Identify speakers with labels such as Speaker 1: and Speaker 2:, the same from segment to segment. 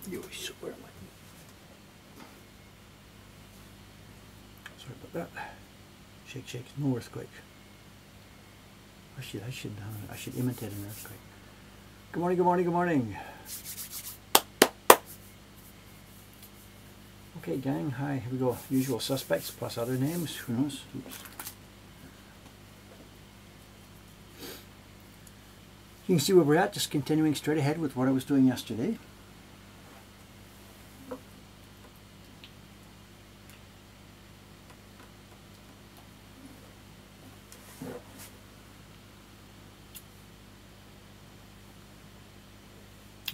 Speaker 1: Yoish, where am I? Sorry about that. Shake, shake. No earthquake. I should imitate an earthquake. Good morning, good morning, good morning. Okay, gang. Hi. Here we go. Usual suspects plus other names. Who knows? Oops. You can see where we're at. Just continuing straight ahead with what I was doing yesterday.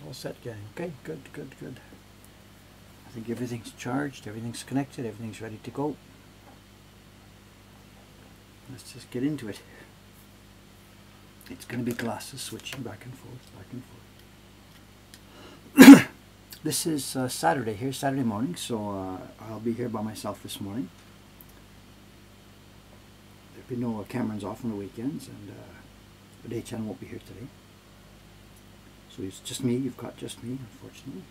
Speaker 1: All set, gang. Okay, good, good, good. I think everything's charged, everything's connected, everything's ready to go. Let's just get into it. It's going to be glasses switching back and forth, back and forth. This is Saturday here, Saturday morning, so I'll be here by myself this morning. There'll be no Cameron's off on the weekends, and the day channel won't be here today. So it's just me, you've got just me, unfortunately.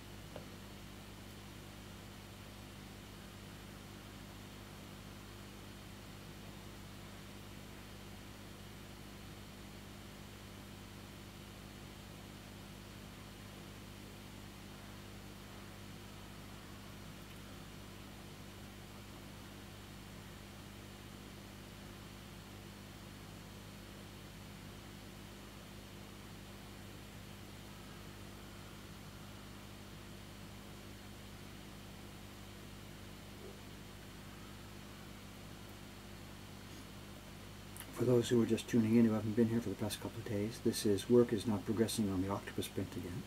Speaker 1: For those who are just tuning in who haven't been here for the past couple of days, work is now progressing on the Octopus print again.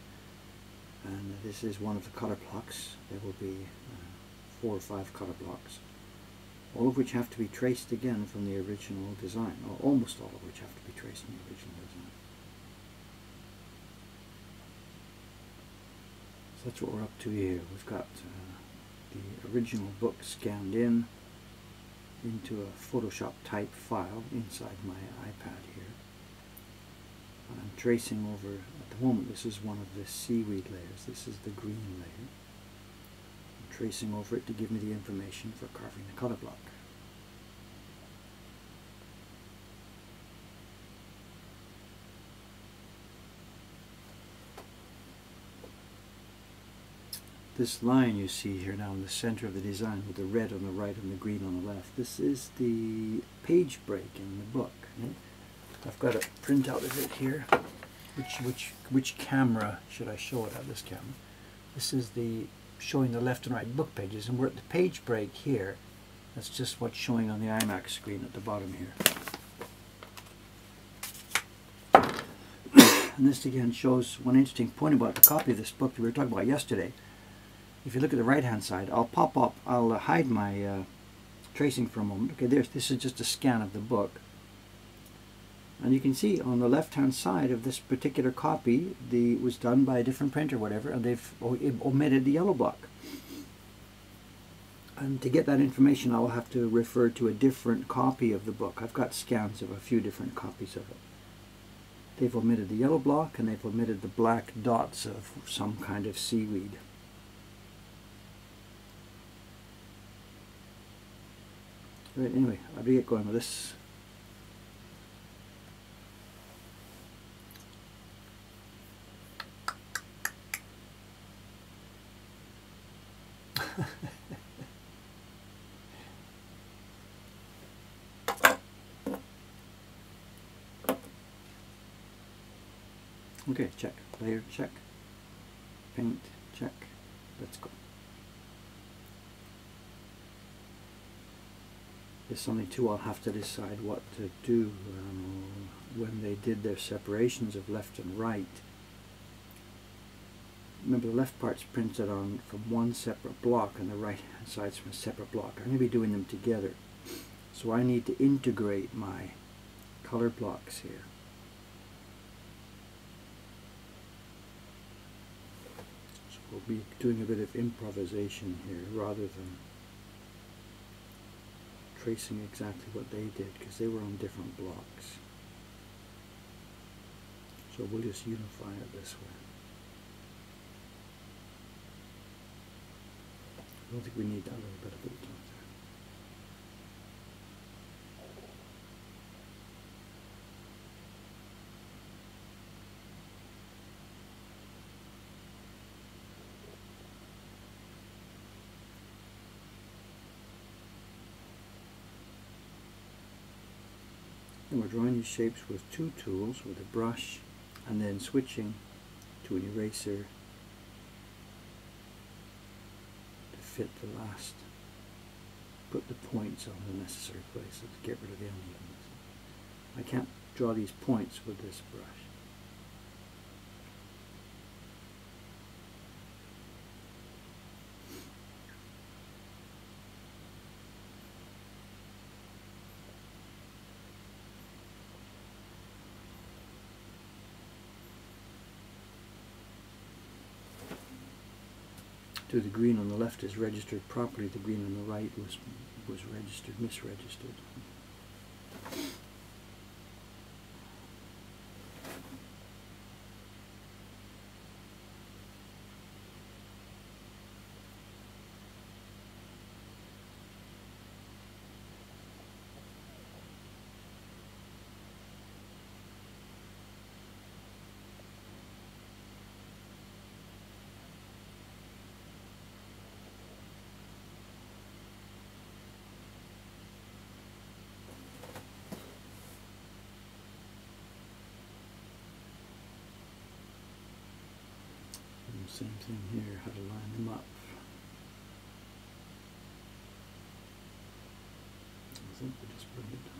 Speaker 1: And this is one of the color blocks. There will be 4 or 5 color blocks, all of which have to be traced again from the original design, or almost all of which have to be traced from the original design. So that's what we're up to here. We've got the original book scanned into a Photoshop type file inside my iPad here. I'm tracing over, at the moment this is one of the seaweed layers, this is the green layer. I'm tracing over it to give me the information for carving the color block. This line you see here now in the center of the design with the red on the right and the green on the left, this is the page break in the book. Okay? I've got a printout of it here. Which camera should I show it at? This camera. This is the showing the left and right book pages, and we're at the page break here. That's just what's showing on the iMac screen at the bottom here. And this again shows one interesting point about the copy of this book that we were talking about yesterday. If you look at the right hand side, I'll hide my tracing for a moment. Okay, this is just a scan of the book. And you can see on the left hand side of this particular copy, it was done by a different printer or whatever, and they've omitted the yellow block. And to get that information, I will have to refer to a different copy of the book. I've got scans of a few different copies of it. They've omitted the yellow block, and they've omitted the black dots of some kind of seaweed. Right, anyway, I'll get going with this. Okay, check. Layer, check. Paint, check. Let's go. There's something too I'll have to decide what to do when they did their separations of left and right. Remember, the left part's printed on from one separate block and the right hand side's from a separate block. I'm going to be doing them together. So I need to integrate my color blocks here. So we'll be doing a bit of improvisation here rather than tracing exactly what they did, because they were on different blocks. So we'll just unify it this way. I don't think we need that little bit of blue top there. And we're drawing these shapes with two tools, with a brush, and then switching to an eraser to fit the last, put the points on the necessary places to get rid of the unevenness. I can't draw these points with this brush. To the green on the left is registered properly, the green on the right was misregistered. Same thing here, how to line them up. I think we just bring it down.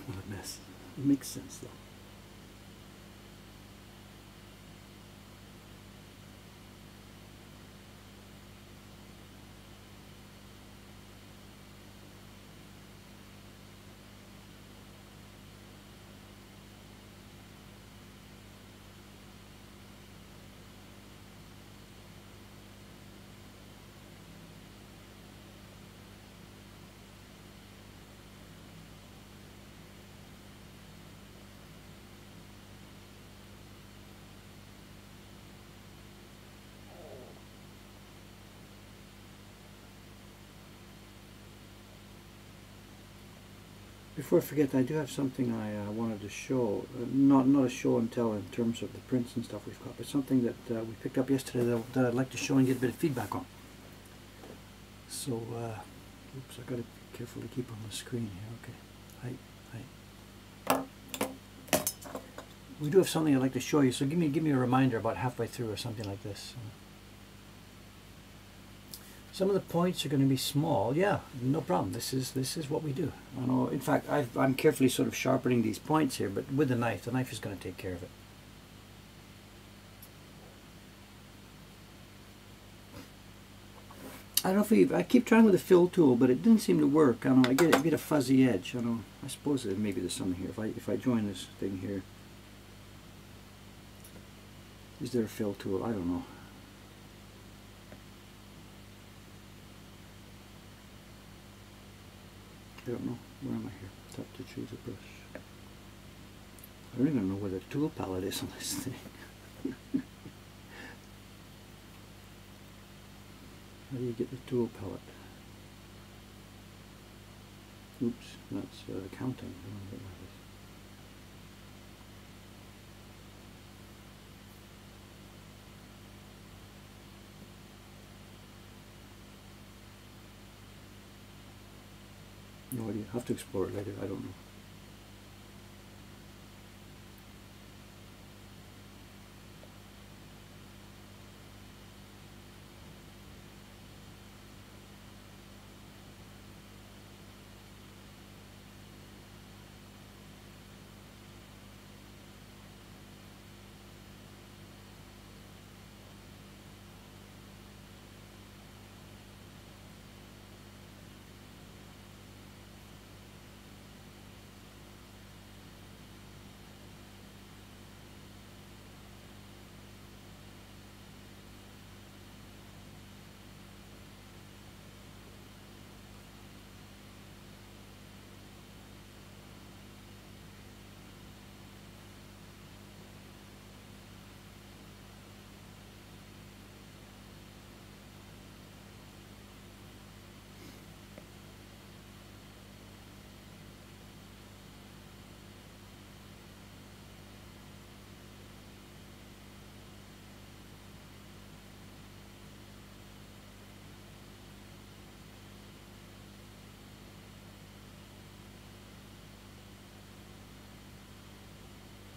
Speaker 1: What a mess. It makes sense though. Before I forget, I do have something I wanted to show. Not a show and tell in terms of the prints and stuff we've got, but something that we picked up yesterday that I'd like to show and get a bit of feedback on. So, oops, I've got to carefully keep on the screen here. Okay, hi. We do have something I'd like to show you, so give me a reminder about halfway through or something like this. Some of the points are going to be small. Yeah, no problem. This is what we do. I know. In fact, I'm carefully sort of sharpening these points here, but with the knife is going to take care of it. I don't know if I keep trying with the fill tool, but it didn't seem to work. I don't know. I get a fuzzy edge. I don't know. I suppose maybe there's something here. If I join this thing here, is there a fill tool? I don't know. I don't know. Where am I here? Tap to choose a brush. I don't even know where the tool palette is on this thing. How do you get the tool palette? Oops, that's counting. I don't know what that is. No idea. I'll have to explore it later. I don't know.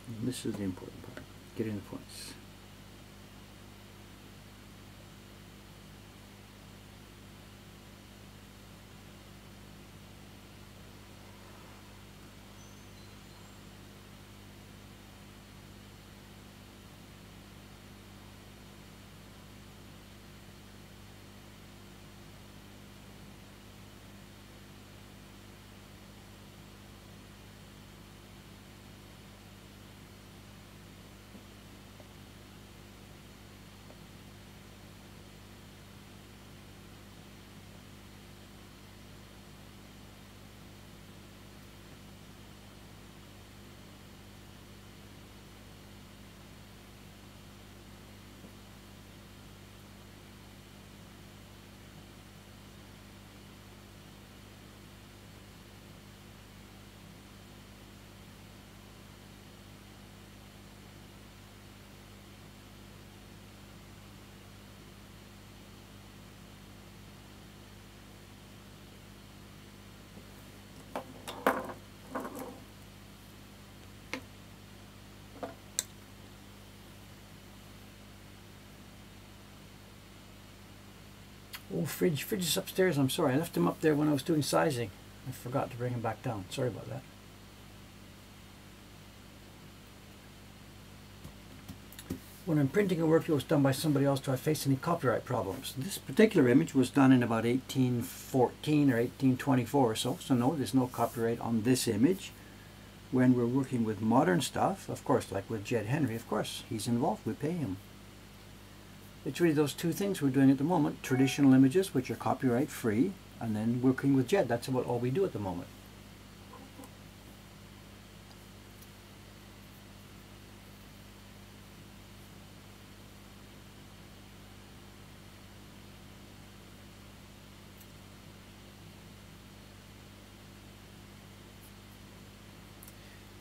Speaker 1: And this is the important part. Getting the points. Oh, fridge is upstairs. I'm sorry. I left him up there when I was doing sizing. I forgot to bring him back down. Sorry about that. When I'm printing a work that was done by somebody else, do I face any copyright problems? This particular image was done in about 1814 or 1824 or so, so no, there's no copyright on this image. When we're working with modern stuff, of course, like with Jed Henry, of course, he's involved, we pay him. It's really those two things we're doing at the moment, traditional images, which are copyright free, and then working with Jed. That's about all we do at the moment.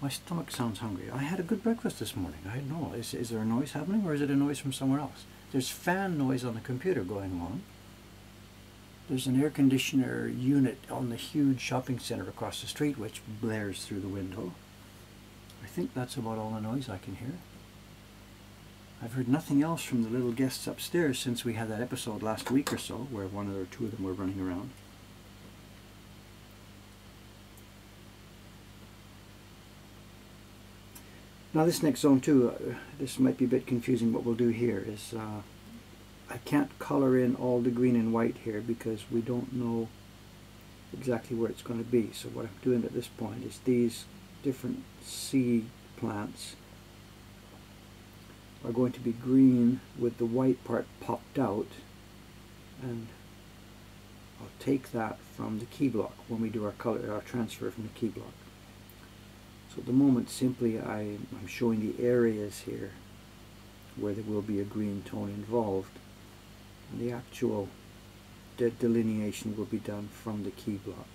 Speaker 1: My stomach sounds hungry. I had a good breakfast this morning. I don't know. Is there a noise happening, or is it a noise from somewhere else? There's fan noise on the computer going on. There's an air conditioner unit on the huge shopping center across the street which blares through the window. I think that's about all the noise I can hear. I've heard nothing else from the little guests upstairs since we had that episode last week or so where one or two of them were running around. Now this next zone too, this might be a bit confusing. What we'll do here is I can't color in all the green and white here because we don't know exactly where it's going to be. So what I'm doing at this point is these different seed plants are going to be green with the white part popped out, and I'll take that from the key block when we do our color, our transfer from the key block. So at the moment simply I'm showing the areas here where there will be a green tone involved, and the actual delineation will be done from the key block.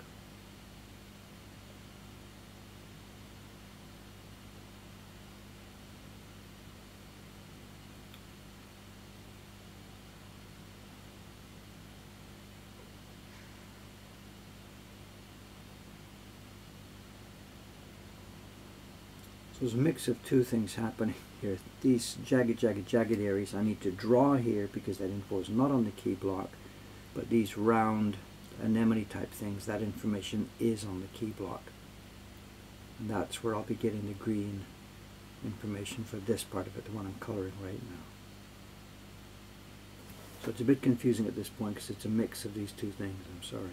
Speaker 1: So there's a mix of two things happening here. These jagged areas I need to draw here because that info is not on the key block, but these round anemone type things, that information is on the key block. And that's where I'll be getting the green information for this part of it, the one I'm coloring right now. So it's a bit confusing at this point because it's a mix of these two things, I'm sorry.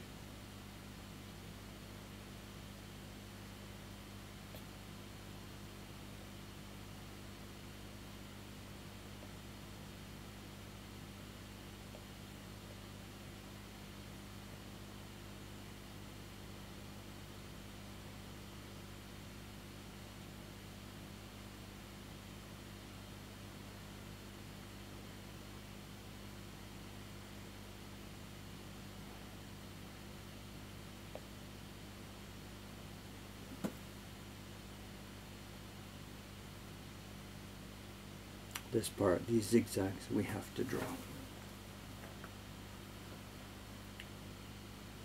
Speaker 1: This part, these zigzags, we have to draw.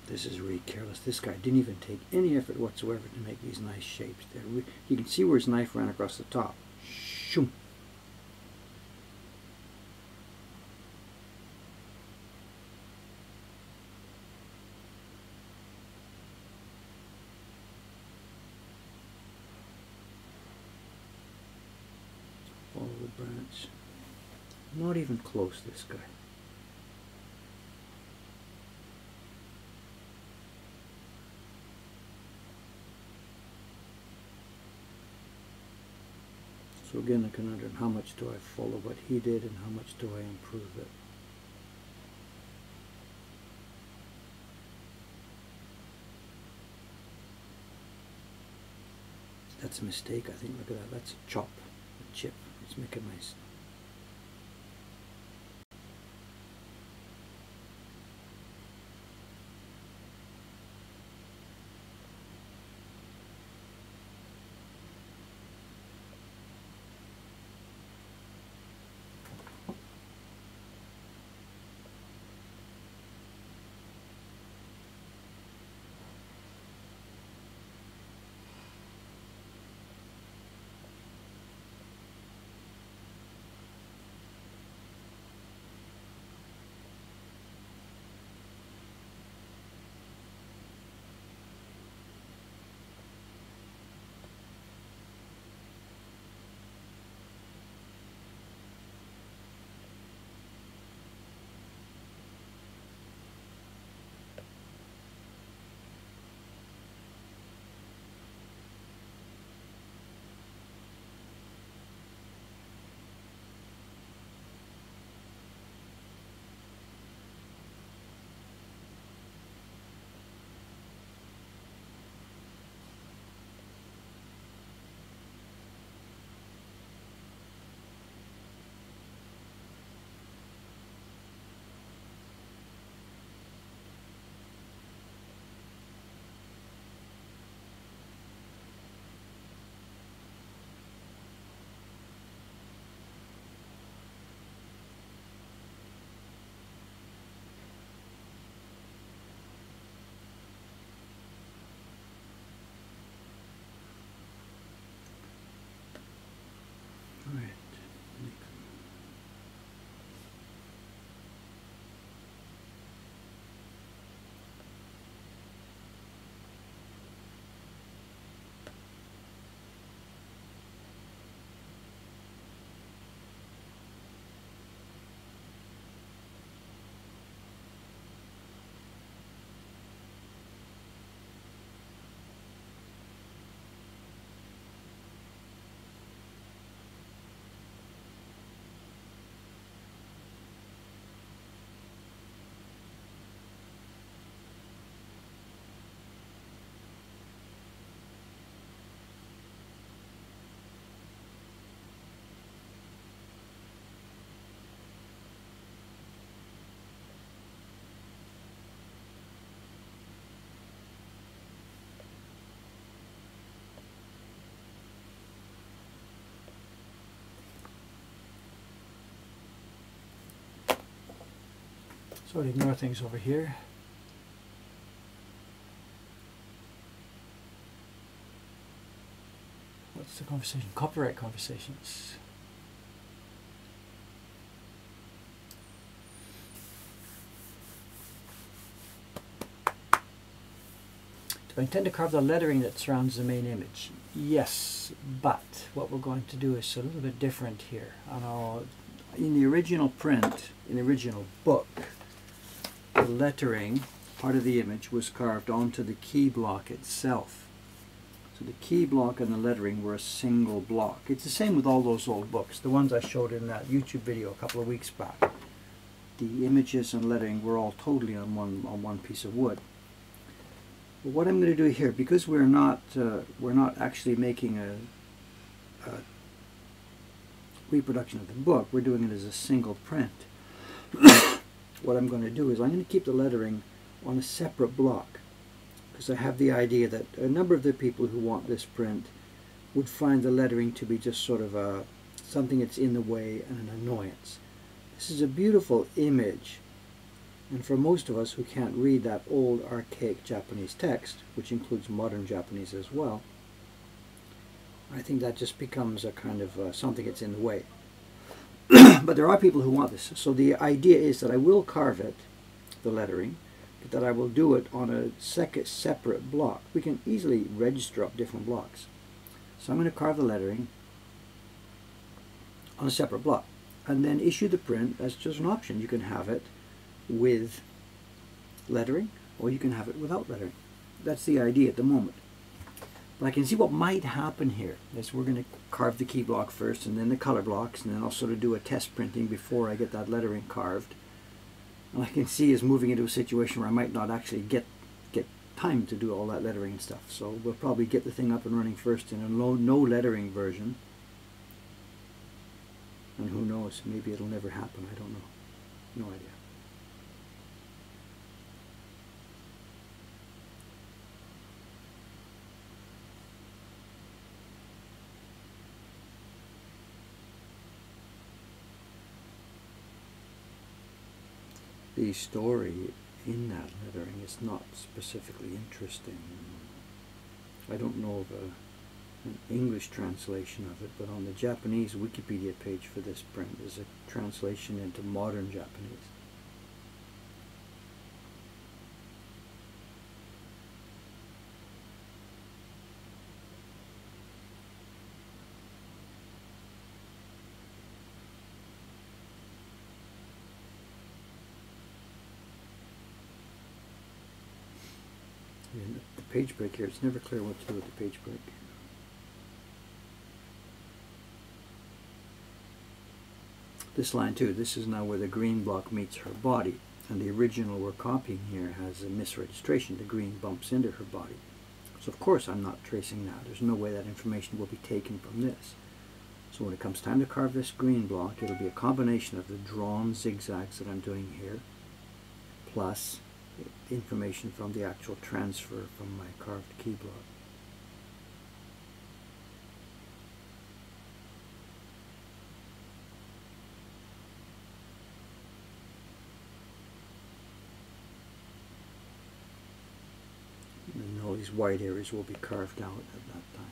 Speaker 1: This is really careless. This guy didn't even take any effort whatsoever to make these nice shapes there. You can see where his knife ran across the top. Shoom. Follow the branch. Not even close, this guy. So again, the conundrum, how much do I follow what he did and how much do I improve it? That's a mistake, I think. Look at that. That's a chop, a chip. Let's make it nice. So ignore things over here. What's the conversation? Copyright conversations. Do I intend to carve the lettering that surrounds the main image? Yes, but what we're going to do is a little bit different here. In the original print, in the original book, the lettering, part of the image, was carved onto the key block itself. So the key block and the lettering were a single block. It's the same with all those old books, the ones I showed in that YouTube video a couple of weeks back. The images and lettering were all totally on one piece of wood. But what I'm going to do here, because we're not actually making a reproduction of the book, we're doing it as a single print. What I'm going to do is I'm going to keep the lettering on a separate block, because I have the idea that a number of the people who want this print would find the lettering to be just sort of something that's in the way and an annoyance. This is a beautiful image, and for most of us who can't read that old archaic Japanese text, which includes modern Japanese as well, I think that just becomes a kind of something that's in the way. But there are people who want this. So the idea is that I will carve it, the lettering, but that I will do it on a separate block. We can easily register up different blocks. So I'm going to carve the lettering on a separate block and then issue the print as just an option. You can have it with lettering or you can have it without lettering. That's the idea at the moment. But I can see what might happen here is we're going to carve the key block first and then the color blocks, and then I'll sort of do a test printing before I get that lettering carved. And I can see is moving into a situation where I might not actually get time to do all that lettering and stuff. So we'll probably get the thing up and running first in a no lettering version. And who knows, maybe it'll never happen, I don't know. No idea. The story in that lettering is not specifically interesting. I don't know of an English translation of it, but on the Japanese Wikipedia page for this print is a translation into modern Japanese. And the page break here, it's never clear what to do with the page break. This line too, this is now where the green block meets her body, and the original we're copying here has a misregistration. The green bumps into her body. So of course I'm not tracing that. There's no way that information will be taken from this. So when it comes time to carve this green block, it'll be a combination of the drawn zigzags that I'm doing here, plus information from the actual transfer from my carved key block. And all these white areas will be carved out at that time.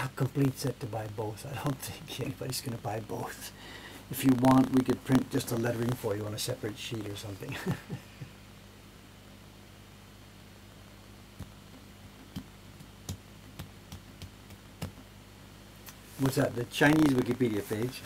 Speaker 1: a complete set to buy both. I don't think anybody's going to buy both. If you want, we could print just the lettering for you on a separate sheet or something. What's that? The Chinese Wikipedia page?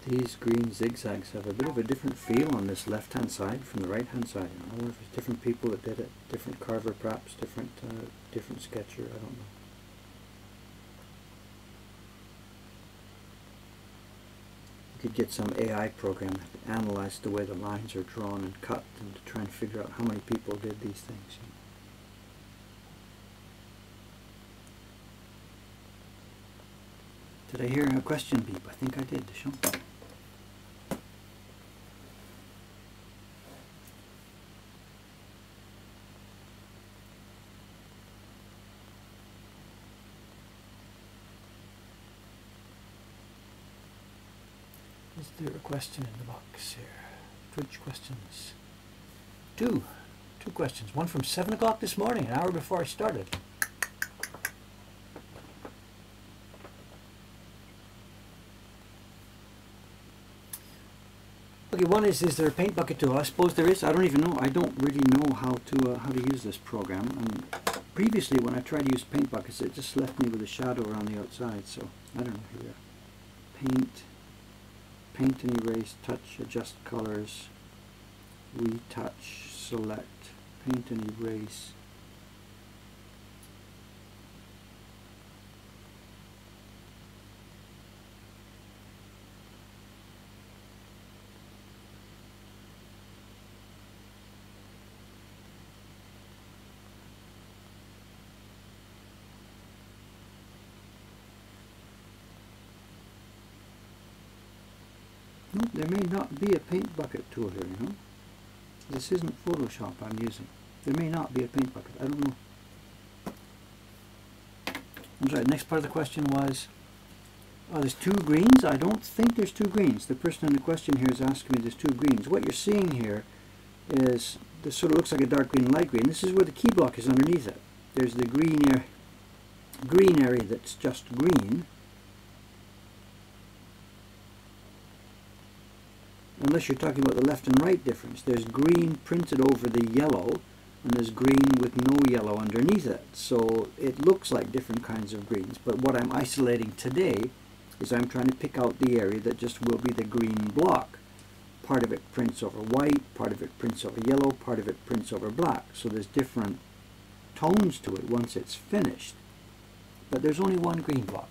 Speaker 1: These green zigzags have a bit of a different feel on this left-hand side from the right-hand side. I don't know if it's different people that did it, different carver perhaps, different sketcher, I don't know. You could get some AI program that analyzed the way the lines are drawn and cut and to try and figure out how many people did these things. Did I hear a question beep? I think I did, Sean. Is there a question in the box here? Twitch questions. Two questions. One from 7 o'clock this morning, an hour before I started. Okay, one is there a paint bucket tool? I suppose there is. I don't even know. I don't really know how to use this program. And previously, when I tried to use paint buckets, it just left me with a shadow around the outside. So I don't know here. Paint and erase, touch, adjust colors, retouch, select, paint and erase. No, there may not be a paint bucket tool here, you know. This isn't Photoshop I'm using. There may not be a paint bucket. I don't know. I'm sorry, the next part of the question was, oh, there's two greens? I don't think there's two greens. The person in the question here is asking me there's two greens. What you're seeing here is, this sort of looks like a dark green, light green. This is where the key block is underneath it. There's the green area that's just green. Unless you're talking about the left and right difference. There's green printed over the yellow, and there's green with no yellow underneath it. So it looks like different kinds of greens. But what I'm isolating today is I'm trying to pick out the area that just will be the green block. Part of it prints over white, part of it prints over yellow, part of it prints over black. So there's different tones to it once it's finished. But there's only one green block.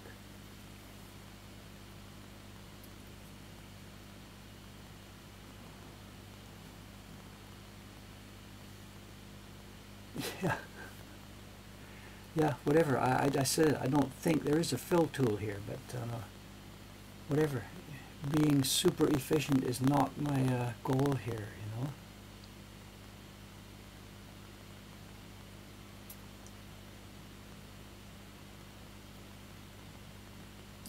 Speaker 1: Yeah, whatever. I said I don't think there is a fill tool here, but whatever. Being super efficient is not my goal here, you know.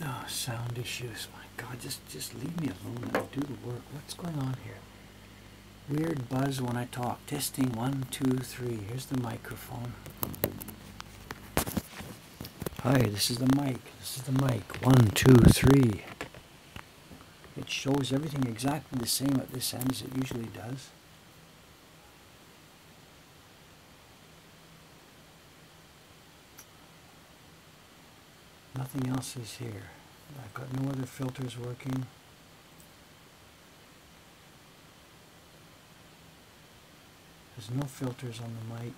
Speaker 1: Oh, sound issues. My God, just leave me alone and I'll do the work. What's going on here? Weird buzz when I talk. Testing 1, 2, 3. Here's the microphone. Hi, this is the mic. This is the mic. 1, 2, 3. It shows everything exactly the same at this end as it usually does. Nothing else is here. I've got no other filters working. There's no filters on the mic.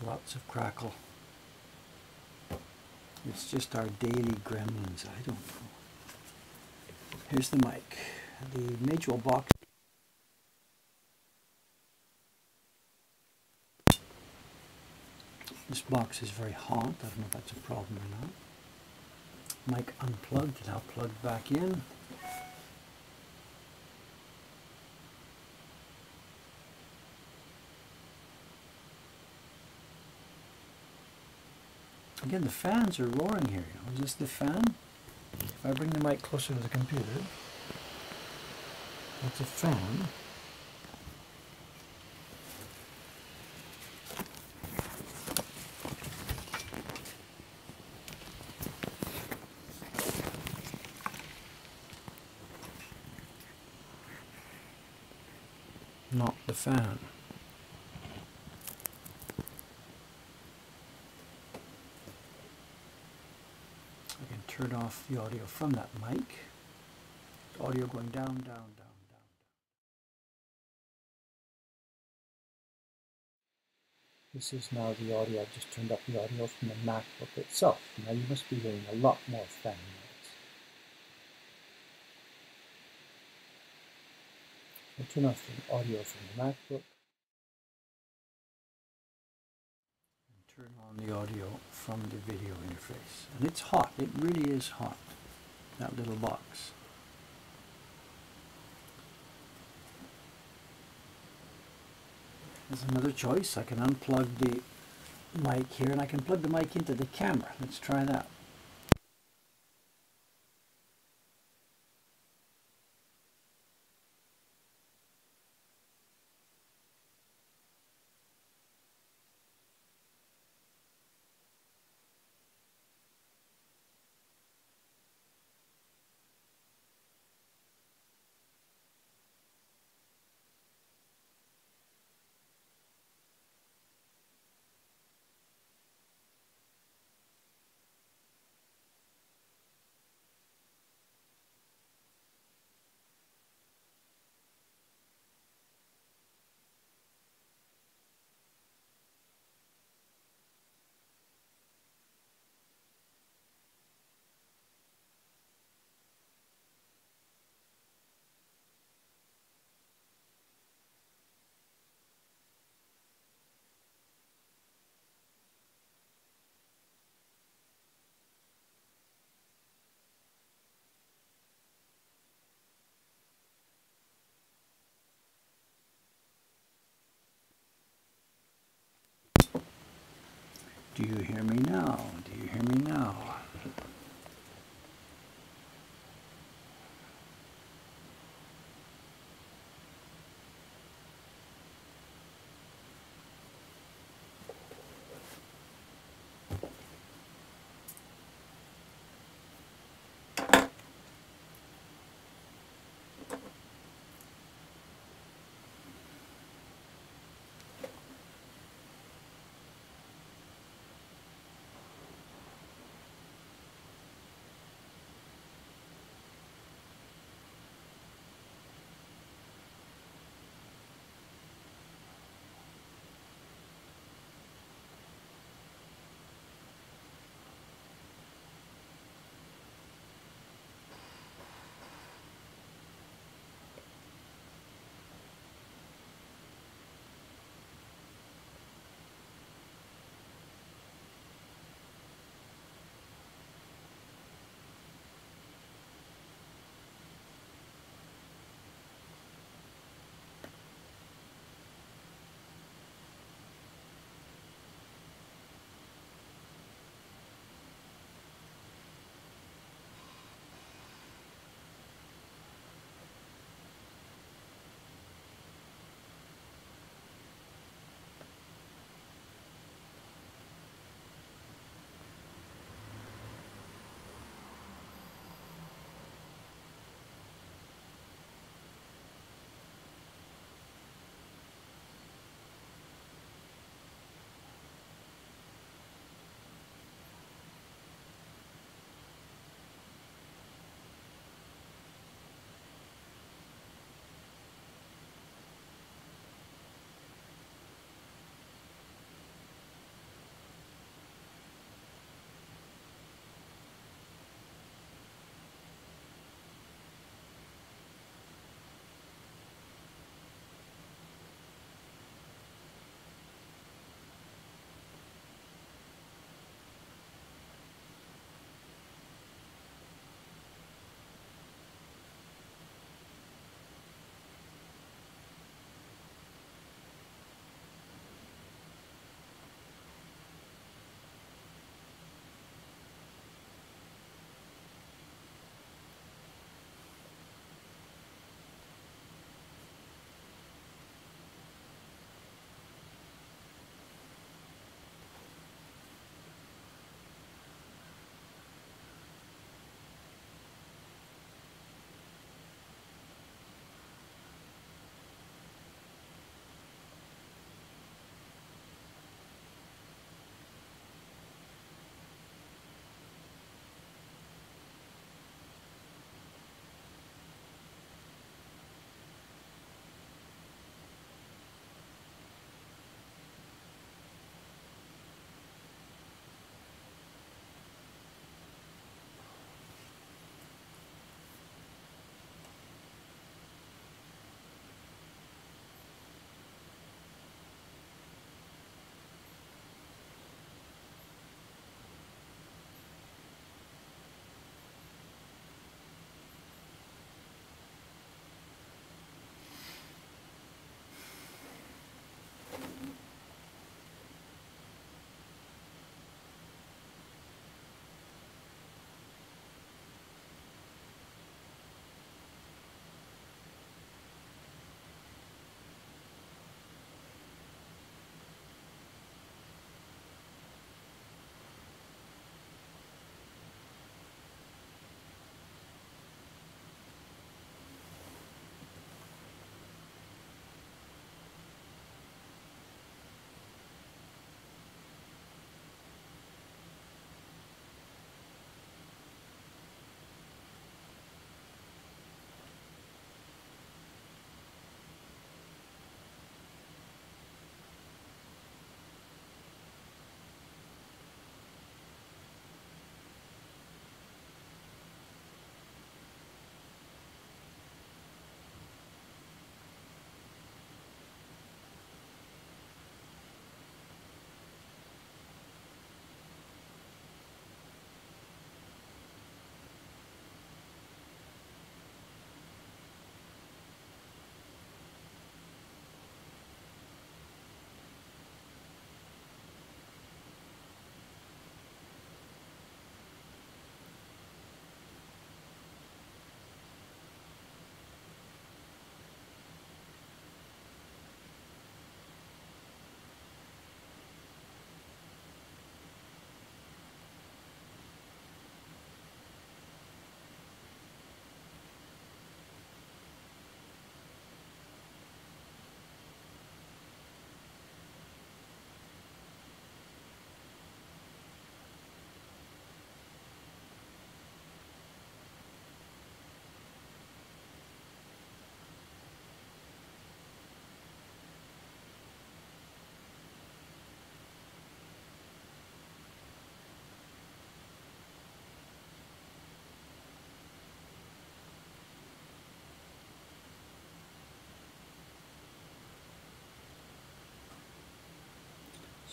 Speaker 1: Lots of crackle. It's just our daily gremlins. I don't know. Here's the mic. The major box. This box is very hot. I don't know if that's a problem or not. Mic unplugged, now plugged back in. Again, the fans are roaring here. Is this the fan? If I bring the mic closer to the computer, that's a fan. Not the fan. I can turn off the audio from that mic. The audio going down, down, down, down. This is now the audio. I've just turned up the audio from the MacBook itself. Now you must be hearing a lot more fan noise. I'll turn off the audio from the MacBook and turn on the audio from the video interface. And it's hot. It really is hot, that little box. There's another choice. I can unplug the mic here and I can plug the mic into the camera. Let's try that. Do you hear me now? Do you hear me now?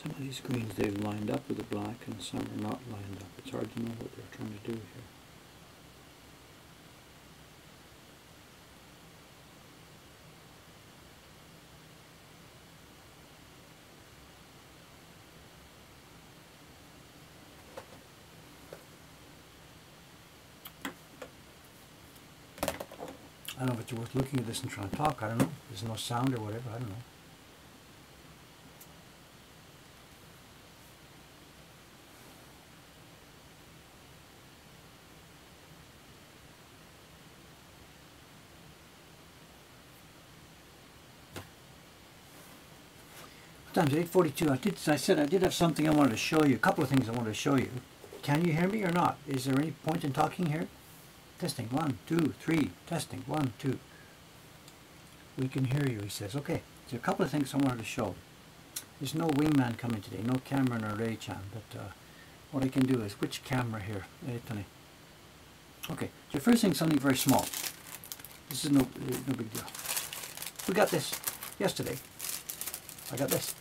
Speaker 1: Some of these greens they've lined up with the black and some are not lined up. It's hard to know what they're trying to do here. I don't know if it's worth looking at this and trying to talk. I don't know. There's no sound or whatever. I don't know. What time is it? 8:42. I said I did have something I wanted to show you. A couple of things I wanted to show you. Can you hear me or not? Is there any point in talking here? Testing, 1, 2, 3. Testing, 1, 2. We can hear you, he says. Okay, there's a couple of things I wanted to show. There's no wingman coming today, no Cameron or Ray-chan, but what I can do is, which camera here? Okay, so first thing, something very small. This is no big deal. We got this yesterday. I got this.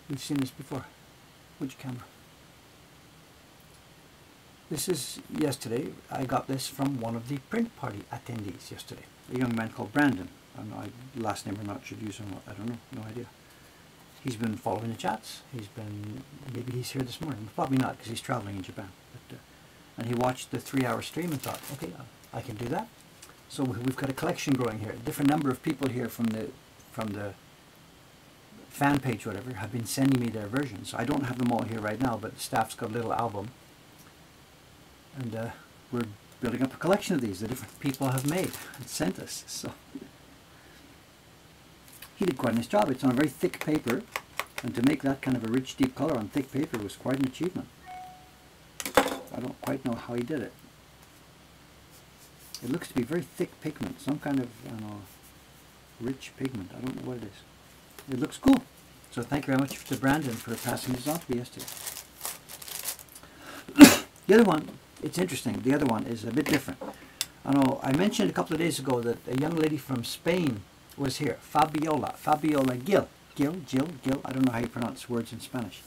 Speaker 1: We've seen this before. Which camera? This is yesterday. I got this from one of the print party attendees yesterday. A young man called Brandon. I don't know, last name or not, should use or not. I don't know. No idea. He's been following the chats. Maybe he's here this morning. Probably not, because he's traveling in Japan. But, and he watched the 3-hour stream and thought, okay, I can do that. So we've got a collection growing here. A different number of people here from the fan page, whatever, have been sending me their versions. I don't have them all here right now, but the staff's got a little album. And we're building up a collection of these that different people have made and sent us. So he did quite a nice job. It's on a very thick paper, and to make that kind of a rich, deep color on thick paper was quite an achievement. I don't quite know how he did it. It looks to be very thick pigment, some kind of, I don't know, rich pigment. I don't know what it is. It looks cool. So thank you very much to Brandon for passing this on to me yesterday. The other one, it's interesting. The other one is a bit different. I know I mentioned a couple of days ago that a young lady from Spain was here, Fabiola Gil. I don't know how you pronounce words in Spanish.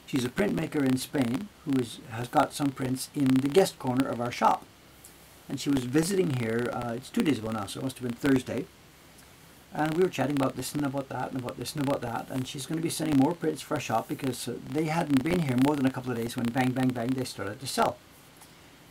Speaker 1: She's a printmaker in Spain who has got some prints in the guest corner of our shop. And she was visiting here, it's 2 days ago now, so it must have been Thursday. And we were chatting about this and about that and about this and about that. And she's going to be sending more prints for our shop because they hadn't been here more than a couple of days when bang, bang, bang, they started to sell.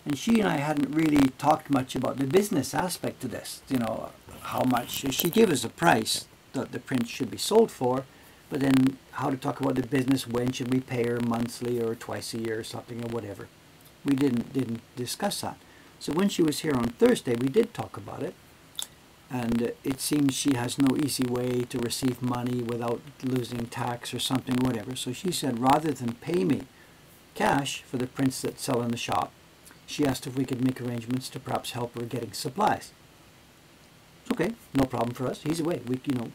Speaker 1: And she and I hadn't really talked much about the business aspect of this. You know, how much, she gave us a price that the print should be sold for, but then how to talk about the business, when should we pay her, monthly or twice a year or something or whatever. We didn't discuss that. So when she was here on Thursday, we did talk about it. And it seems she has no easy way to receive money without losing tax or something, whatever. So she said rather than pay me cash for the prints that sell in the shop, she asked if we could make arrangements to perhaps help her getting supplies. Okay, no problem for us. He's away.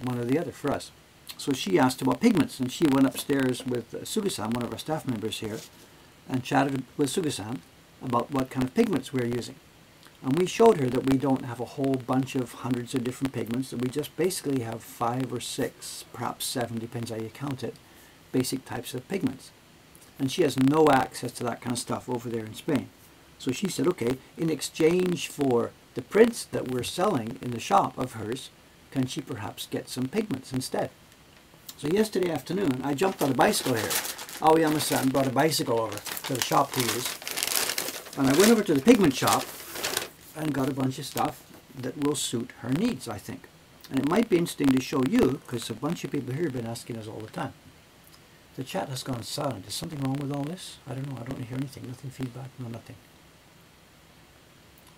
Speaker 1: One or the other for us. So she asked about pigments, and she went upstairs with Suga-san, one of our staff members here, and chatted with Suga-san about what kind of pigments we're using. And we showed her that we don't have a whole bunch of hundreds of different pigments, that we just basically have 5 or 6, perhaps 7, depends how you count it, basic types of pigments. And she has no access to that kind of stuff over there in Spain. So she said, okay, in exchange for the prints that we're selling in the shop of hers, can she perhaps get some pigments instead? So yesterday afternoon, I jumped on a bicycle here. Aoyama-san brought a bicycle over to the shop to use. And I went over to the pigment shop and got a bunch of stuff that will suit her needs, I think. And it might be interesting to show you, because a bunch of people here have been asking us all the time. The chat has gone silent. Is something wrong with all this? I don't know. I don't hear anything. Nothing feedback. No, nothing.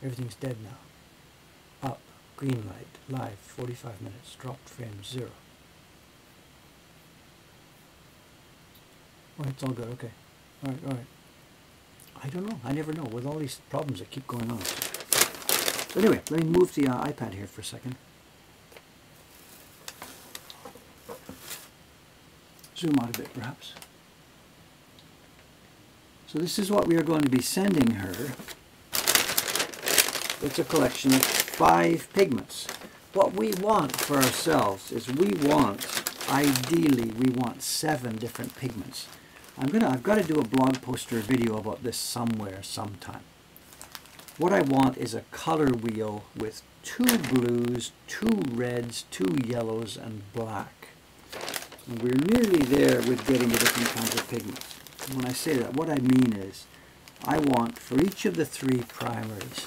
Speaker 1: Everything's dead now. Up. Green light. Live. 45 minutes. Dropped frame 0. Oh, it's all good. Okay. All right. All right. I don't know. I never know. With all these problems that keep going on. So anyway, let me move the iPad here for a second. Zoom out a bit, perhaps. So this is what we are going to be sending her. It's a collection of 5 pigments. What we want for ourselves is we want ideally we want 7 different pigments. I've got to do a blog post or a video about this somewhere, sometime. What I want is a color wheel with 2 blues, 2 reds, 2 yellows, and black. And we're nearly there with getting the different kinds of pigments. And when I say that, what I mean is, I want for each of the 3 primaries,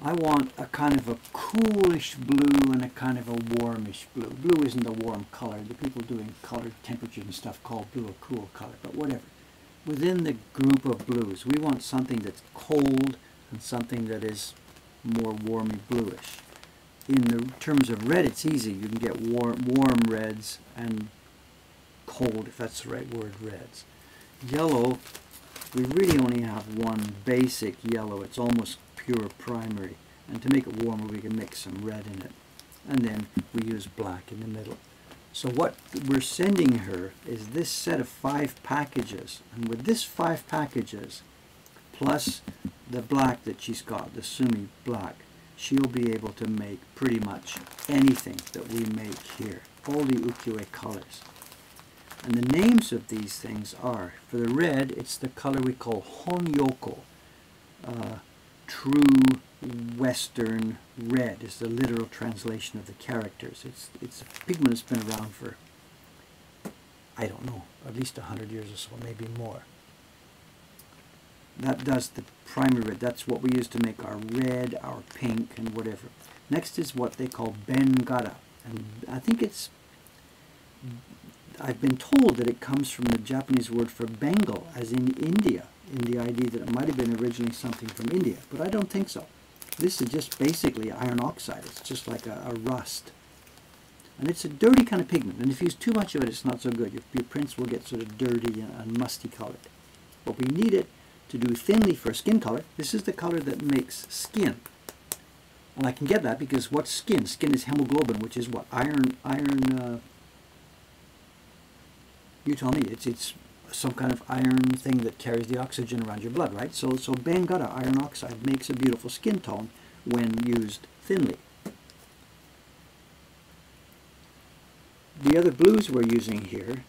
Speaker 1: I want a kind of a coolish blue and a kind of a warmish blue. Blue isn't a warm color. The people doing color temperatures and stuff call blue a cool color, but whatever. Within the group of blues, we want something that's cold and something that is more warmy bluish. In the terms of red, it's easy. You can get warm reds and cold, if that's the right word, reds. Yellow, we really only have one basic yellow. It's almost pure primary, and to make it warmer we can mix some red in it, and then we use black in the middle. So what we're sending her is this set of 5 packages, and with this 5 packages plus the black that she's got, the Sumi black, she'll be able to make pretty much anything that we make here, all the ukiyo-e colors. And the names of these things are, for the red, it's the color we call honyoko. True Western red is the literal translation of the characters. It's a pigment that's been around for, I don't know, at least 100 years or so, maybe more. That does the primary red. That's what we use to make our red, our pink, and whatever. Next is what they call bengara. And I think I've been told that it comes from the Japanese word for Bengal, as in India, in the idea that it might have been originally something from India, but I don't think so. This is just basically iron oxide. It's just like a rust. And it's a dirty kind of pigment, and if you use too much of it, it's not so good. Your prints will get sort of dirty and musty colored. But we need it to do thinly for skin color. This is the color that makes skin. And I can get that because what's skin? Skin is hemoglobin, which is what? Iron, you tell me. It's some kind of iron thing that carries the oxygen around your blood, right? So bengara, iron oxide, makes a beautiful skin tone when used thinly. The other blues we're using here,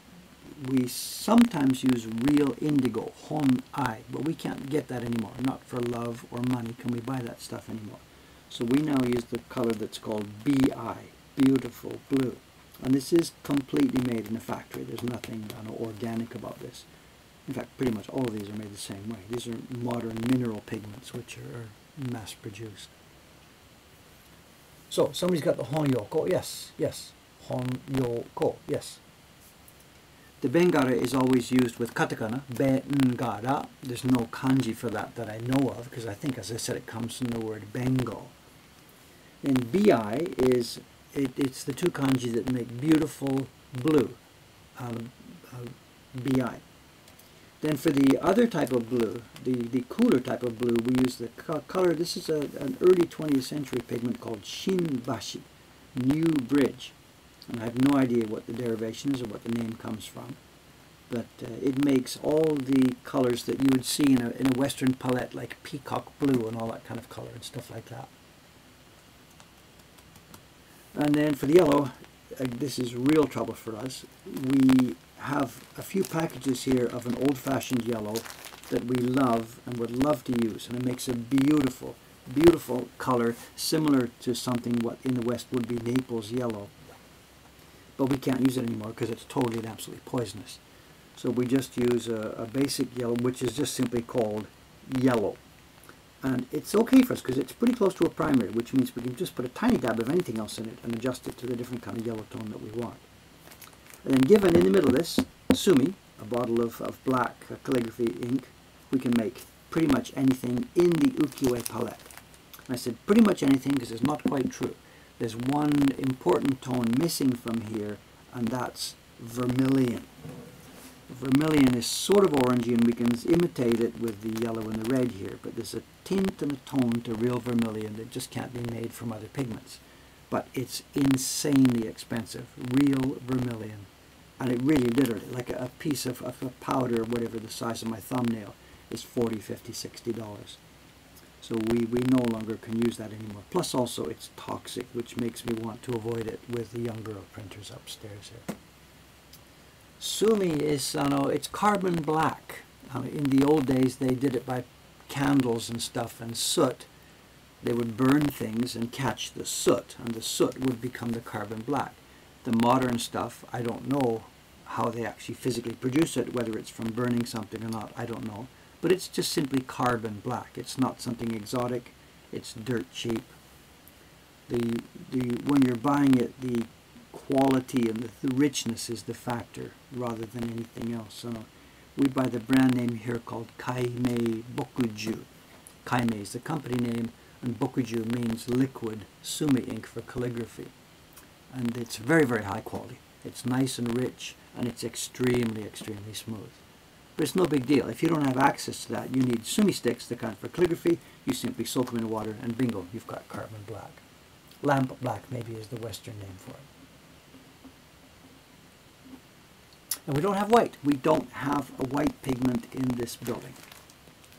Speaker 1: we sometimes use real indigo, hon-ai, but we can't get that anymore. Not for love or money can we buy that stuff anymore. So we now use the color that's called bi, beautiful blue. And this is completely made in a factory. There's nothing organic about this. In fact, pretty much all of these are made the same way. These are modern mineral pigments which are mass-produced. So, somebody's got the honyoko. Yes, yes. Honyoko, yes. The bengara is always used with katakana, bengara. There's no kanji for that I know of, because I think, as I said, it comes from the word Bengal. And bi is... It's the 2 kanji that make beautiful blue, bi. Then for the other type of blue, the cooler type of blue, we use the color, this is an early 20th century pigment called shinbashi, new bridge. And I have no idea what the derivation is or what the name comes from. But it makes all the colors that you would see in a Western palette, like peacock blue and all that kind of color and stuff like that. And then for the yellow, this is real trouble for us. We have a few packages here of an old-fashioned yellow that we love and would love to use. And it makes a beautiful, beautiful color, similar to something what in the West would be Naples yellow. But we can't use it anymore because it's totally and absolutely poisonous. So we just use a basic yellow, which is just simply called yellow. And it's okay for us because it's pretty close to a primary, which means we can just put a tiny dab of anything else in it and adjust it to the different kind of yellow tone that we want. And then given in the middle of this, Sumi, a bottle of black calligraphy ink, we can make pretty much anything in the ukiyo-e palette. And I said pretty much anything because it's not quite true. There's one important tone missing from here, and that's vermilion. Vermilion is sort of orangey, and we can imitate it with the yellow and the red here, but there's a tint and a tone to real vermilion that just can't be made from other pigments. But it's insanely expensive, real vermilion. And it really literally, like a piece of a powder, whatever the size of my thumbnail, is $40, $50, $60. So we no longer can use that anymore. Plus also it's toxic, which makes me want to avoid it with the younger printers upstairs here. Sumi is, it's carbon black. In the old days they did it by candles and stuff and soot. They would burn things and catch the soot, and the soot would become the carbon black. The modern stuff, I don't know how they actually physically produce it, whether it's from burning something or not, I don't know. But it's just simply carbon black. It's not something exotic. It's dirt cheap. When you're buying it, the quality and the richness is the factor rather than anything else. So we buy the brand name here called Kaimei Bokuju. Kaimei is the company name, and Bokuju means liquid sumi ink for calligraphy. And it's very, very high quality. It's nice and rich, and it's extremely, extremely smooth. But it's no big deal. If you don't have access to that, you need sumi sticks, the kind for calligraphy. You simply soak them in water, and bingo, you've got carbon black. Lamp black maybe is the Western name for it. And we don't have white. We don't have a white pigment in this building.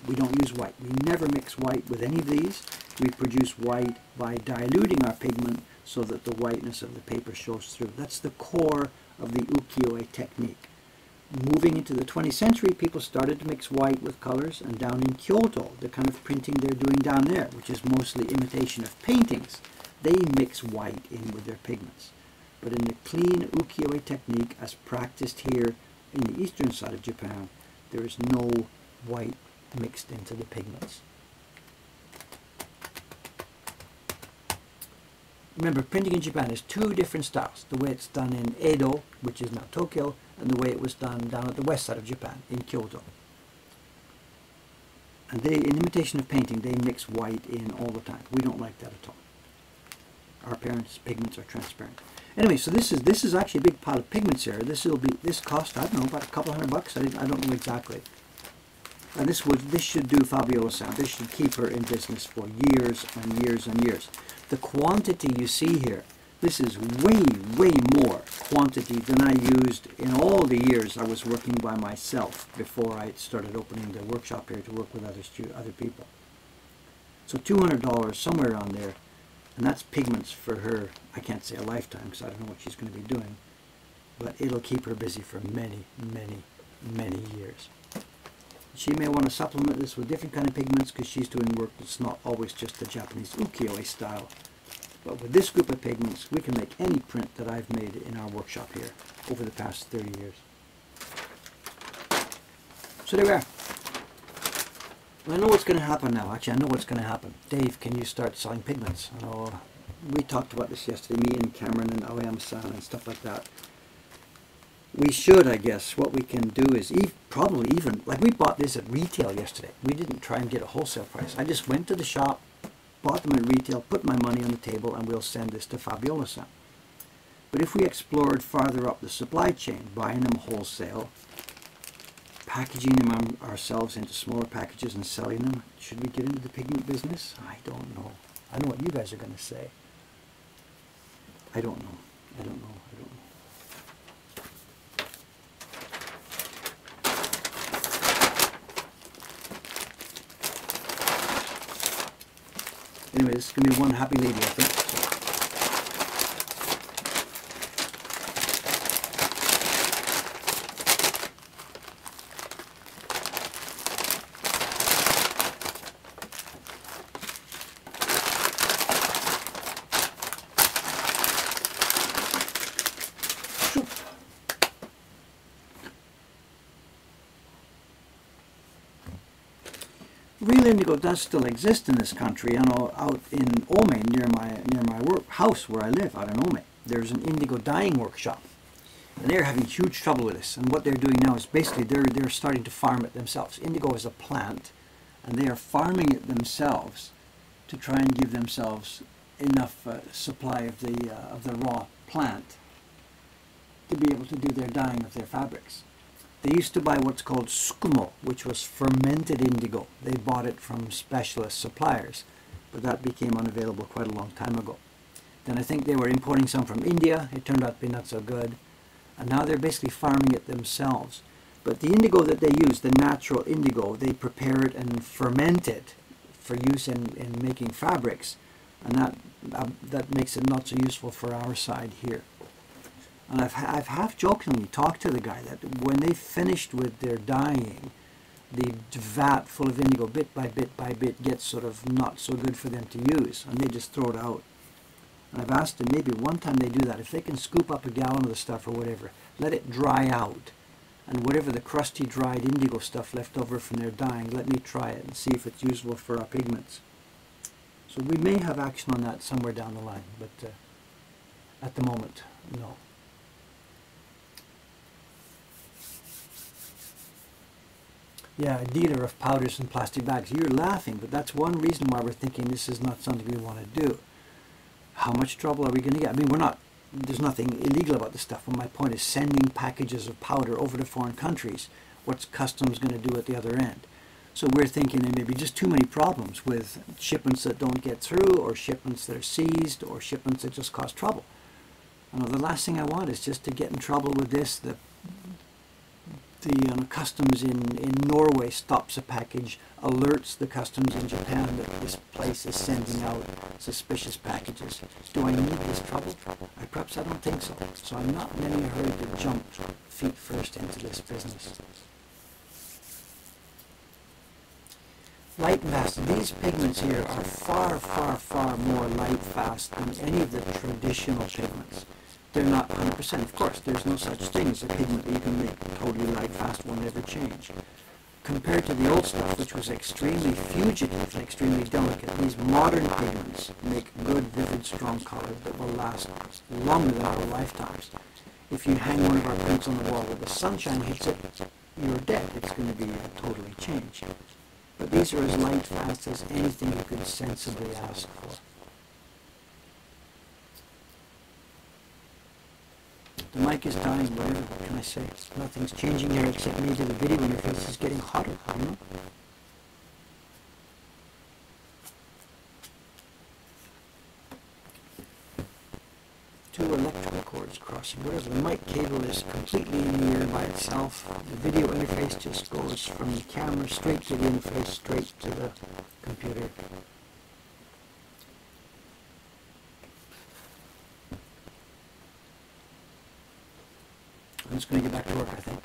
Speaker 1: We don't use white. We never mix white with any of these. We produce white by diluting our pigment so that the whiteness of the paper shows through. That's the core of the ukiyo-e technique. Moving into the 20th century, people started to mix white with colors, and down in Kyoto, the kind of printing they're doing down there, which is mostly imitation of paintings, they mix white in with their pigments. But in the clean ukiyo-e technique, as practiced here in the eastern side of Japan, there is no white mixed into the pigments. Remember, printing in Japan is two different styles. The way it's done in Edo, which is now Tokyo, and the way it was done down at the west side of Japan, in Kyoto. And they, in imitation of painting, they mix white in all the time. We don't like that at all. Our parents' pigments are transparent. Anyway, so this is actually a big pile of pigments here. This cost, I don't know, about a couple $100. I don't know exactly. And this should do Fabiola-san. This should keep her in business for years and years and years. The quantity you see here, this is way, way more quantity than I used in all the years I was working by myself before I started opening the workshop here to work with other people. So $200, somewhere around there, and that's pigments for her, I can't say a lifetime because I don't know what she's going to be doing, but it'll keep her busy for many, many, many years. She may want to supplement this with different kind of pigments because she's doing work that's not always just the Japanese ukiyo-e style. But with this group of pigments, we can make any print that I've made in our workshop here over the past 30 years. So there we are. Well, I know what's going to happen now. Actually, I know what's going to happen. Dave, can you start selling pigments? I know we talked about this yesterday, me and Cameron and Aoyama-san and stuff like that. We should, I guess. What we can do is probably even, like we bought this at retail yesterday. We didn't try and get a wholesale price. I just went to the shop, bought them at retail, put my money on the table, and we'll send this to Fabiola-san. But if we explored farther up the supply chain, buying them wholesale, packaging them ourselves into smaller packages and selling them, should we get into the pigment business? I don't know. I know what you guys are going to say. I don't know. I don't know. I don't know. Anyway, this is going to be one happy lady, I think. Real indigo does still exist in this country. You know, out in Ome, near my house where I live, out in Ome, there's an indigo dyeing workshop, and they're having huge trouble with this. And what they're doing now is basically they're starting to farm it themselves. Indigo is a plant, and they are farming it themselves to try and give themselves enough supply of the raw plant to be able to do their dyeing of their fabrics. They used to buy what's called tsukumo, which was fermented indigo. They bought it from specialist suppliers, but that became unavailable quite a long time ago. Then I think they were importing some from India. It turned out to be not so good. And now they're basically farming it themselves. But the indigo that they use, the natural indigo, they prepare it and ferment it for use in making fabrics, and that makes it not so useful for our side here. And I've half jokingly talked to the guy that when they finished with their dyeing, the vat full of indigo bit by bit gets sort of not so good for them to use, and they just throw it out. And I've asked them, maybe one time they do that, if they can scoop up a gallon of the stuff or whatever, let it dry out, and whatever the crusty dried indigo stuff left over from their dyeing, let me try it and see if it's usable for our pigments. So we may have action on that somewhere down the line, but at the moment, no. Yeah, a dealer of powders and plastic bags. You're laughing, but that's one reason why we're thinking this is not something we want to do. How much trouble are we going to get? I mean, there's nothing illegal about this stuff, but my point is sending packages of powder over to foreign countries. What's customs going to do at the other end? So we're thinking there may be just too many problems with shipments that don't get through, or shipments that are seized, or shipments that just cause trouble. The last thing I want is just to get in trouble with this. The customs in Norway stops a package, alerts the customs in Japan that this place is sending out suspicious packages. Do I need this trouble? Perhaps I don't think so. So I'm not in any hurry to jump feet first into this business. Light and fast. These pigments here are far, far, far more light fast than any of the traditional pigments. They're not 100%. Of course, there's no such thing as a pigment that you can make totally light fast, will never change. Compared to the old stuff, which was extremely fugitive and extremely delicate, these modern pigments make good, vivid, strong color that will last longer than our lifetimes. If you hang one of our prints on the wall where the sunshine hits it, you're dead. It's going to be totally changed. But these are as light fast as anything you could sensibly ask for. The mic is dying, whatever can I say? Nothing's changing there except maybe the video interface is getting hotter, I don't know. Two electrical cords crossing, whatever. The mic cable is completely in the air by itself. The video interface just goes from the camera straight to the interface, straight to the computer. I'm just going to get back to work, I think.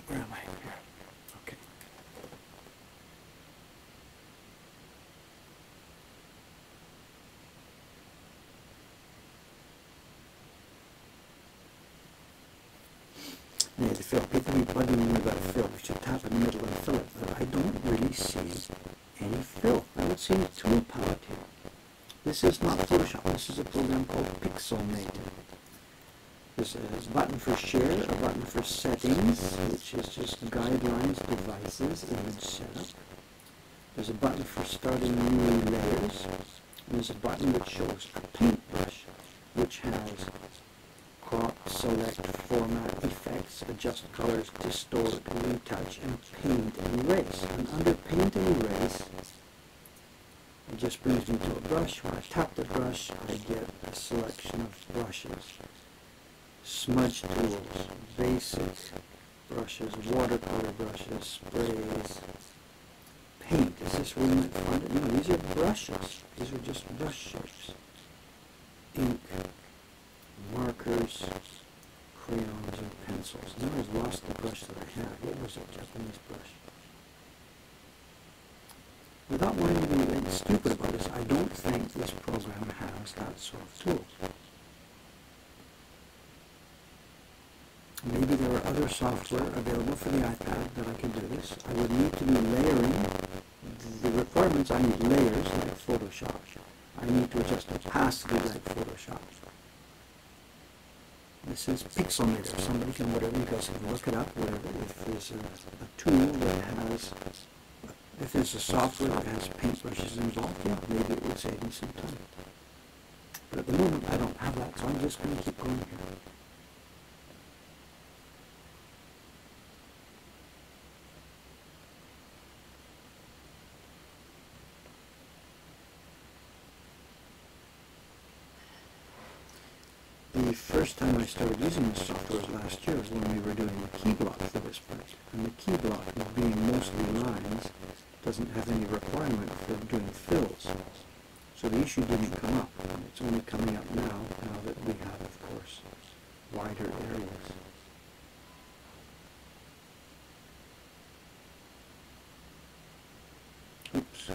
Speaker 1: Where am I? Here. Okay. Yeah, the fill. People be bugging me about fill. We should tap in the middle and fill it. But I don't really see any fill. I don't see any tool palette here. This is not Photoshop. This is a program called Pixelmate. There's a button for share, a button for settings, which is just guidelines, devices, image setup. There's a button for starting new layers. And there's a button that shows a paintbrush, which has crop, select, format, effects, adjust colors, distort, retouch, and paint and erase. And under paint and erase, it just brings me to a brush. When I tap the brush, I get a selection of brushes. Smudge tools, basic brushes, watercolor brushes, sprays, paint. Is this where you might find it? No, these are brushes. These are just brush shapes. Ink, markers, crayons, and pencils. Now I've lost the brush that I had. What was it? Japanese brush. Without wanting to be anything stupid about this, I don't think this program has that sort of tool. Maybe there are other software available for the iPad that I could do this. I would need to be layering. The requirements, I need layers like Photoshop. I need to adjust opacity like Photoshop. This is Pixelmator. Somebody can, whatever, you guys can look it up, whatever. If there's a tool that has, if there's a software that has paintbrushes involved, yeah, maybe it would save me some time. But at the moment, I don't have that, so I'm just going to keep going here. The first time I started using this software was last year, was when we were doing the key block for this part. And the key block, being mostly lines, doesn't have any requirement for doing fills. So the issue didn't come up. It's only coming up now that we have, of course, wider areas. Oops.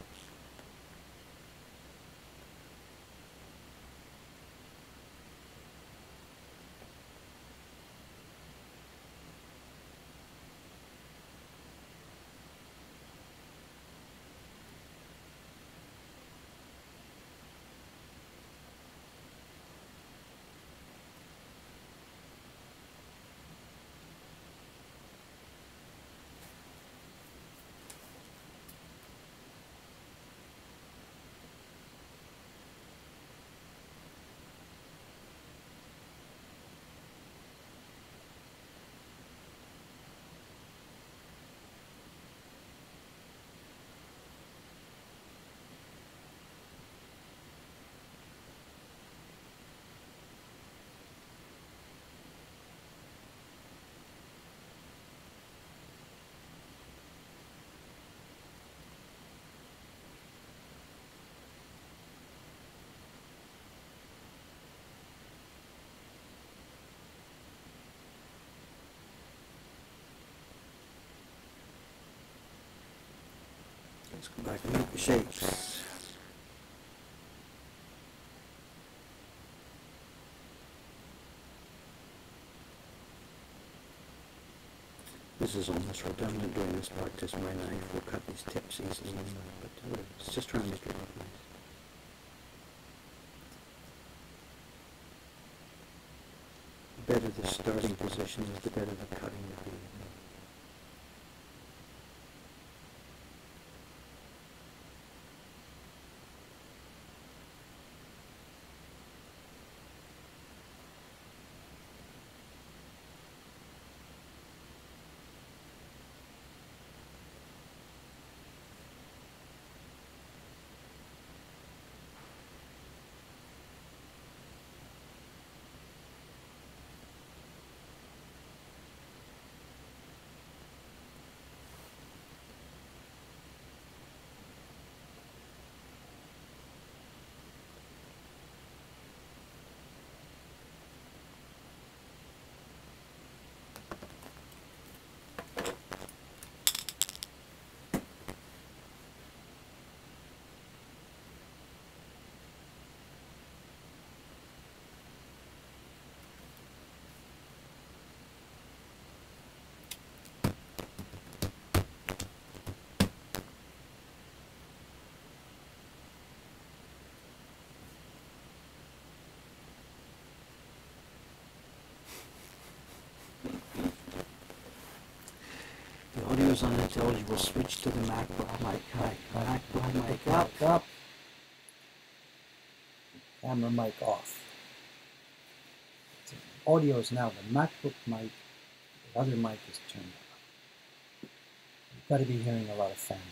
Speaker 1: Let's go back and make the shapes. This is almost redundant doing this part because my knife will cut these tips easily enough, but it's just trying to make it look nice. The better the starting position is, the better the cutting will be. The audio's unintelligible. Switch to the MacBook mic. MacBook mic up.
Speaker 2: Camera mic off. Audio is now the MacBook mic. The other mic is turned on. You've got to be hearing a lot of fan noise.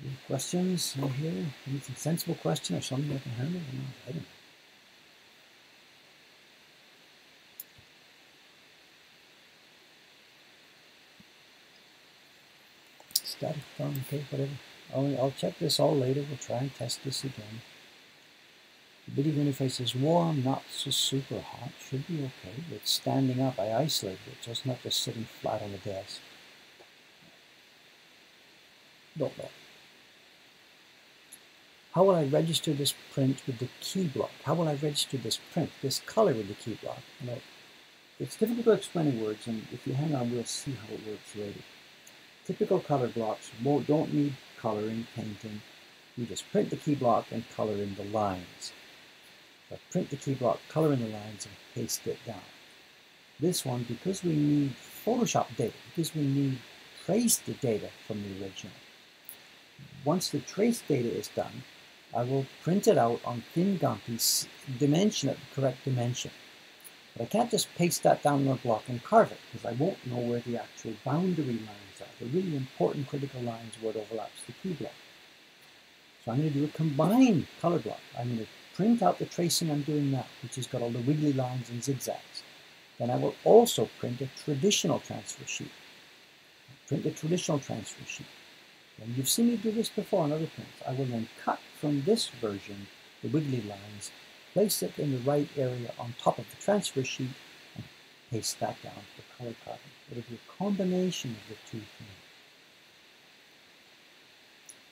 Speaker 2: Any questions in here? Anything sensible question or something I can handle? I don't know. Static phone, okay, whatever. I'll check this all later. We'll try and test this again. The video interface is warm, not so super hot. Should be okay. It's standing up. I isolated it, so it's not just sitting flat on the desk. Don't know. How will I register this print with the key block? How will I register this print, this color with the key block? You know, it's difficult to explain in words, and if you hang on, we'll see how it works later. Typical color blocks don't need coloring, painting. You just print the key block and color in the lines. So print the key block, color in the lines, and paste it down. This one, because we need Photoshop data, because we need trace the data from the original. Once the trace data is done, I will print it out on thin gummy, dimension it the correct dimension. But I can't just paste that down on a block and carve it, because I won't know where the actual boundary lines are, the really important critical lines where it overlaps the key block. So I'm going to do a combined color block. I'm going to print out the tracing I'm doing now, which has got all the wiggly lines and zigzags. Then I will also print a traditional transfer sheet. Print the traditional transfer sheet. And you've seen me do this before on other prints. I will then cut from this version the wiggly lines, place it in the right area on top of the transfer sheet, and paste that down for color carving. It'll be a combination of the two things.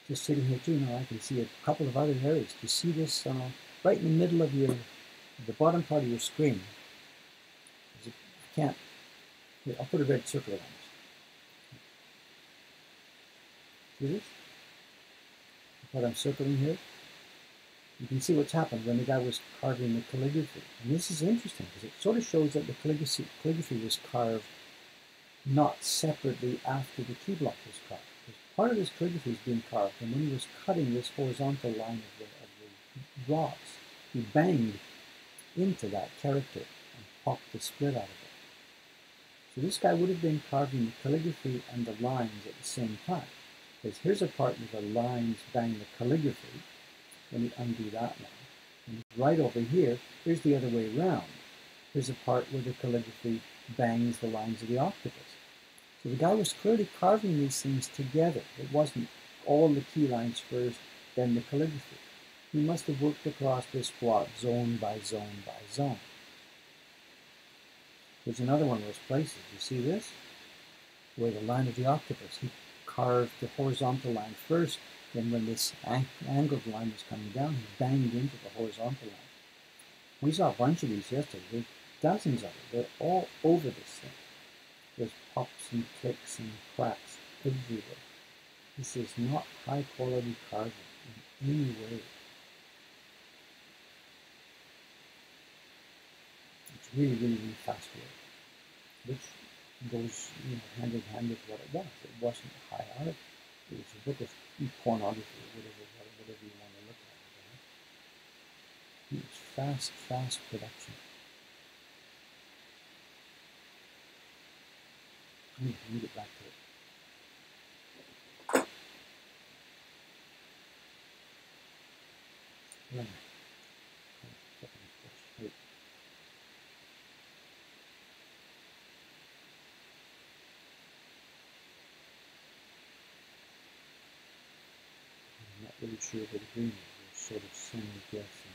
Speaker 2: Just sitting here too now, I can see a couple of other areas. Do you see this right in the middle of the bottom part of your screen? I can't. Here, I'll put a red circle around it. See this? What I'm circling here? You can see what's happened when the guy was carving the calligraphy. And this is interesting because it sort of shows that the calligraphy was carved not separately after the key block was carved. Because part of this calligraphy is being carved, and when he was cutting this horizontal line of the rocks, he banged into that character and popped the split out of it. So this guy would have been carving the calligraphy and the lines at the same time. Because here's a part where the lines bang the calligraphy. Let me undo that line. And right over here, here's the other way around. Here's a part where the calligraphy bangs the lines of the octopus. So the guy was clearly carving these things together. It wasn't all the key lines first, then the calligraphy. He must have worked across this block zone by zone by zone. Here's another one of those places. You see this? Where the line of the octopus. He carved the horizontal line first, then when this angled line was coming down, he banged into the horizontal line. We saw a bunch of these yesterday. There's dozens of them. They're all over this thing. There's pops and clicks and cracks everywhere. This is not high quality carving in any way. It's really, really, really fast work, which goes hand in hand with what it was. It wasn't high art. It was a book of pornography, or whatever you want to look at. It was fast production. Let me get back to it. Yeah. I'm not really sure what the green is. There's sort of semi-guessing.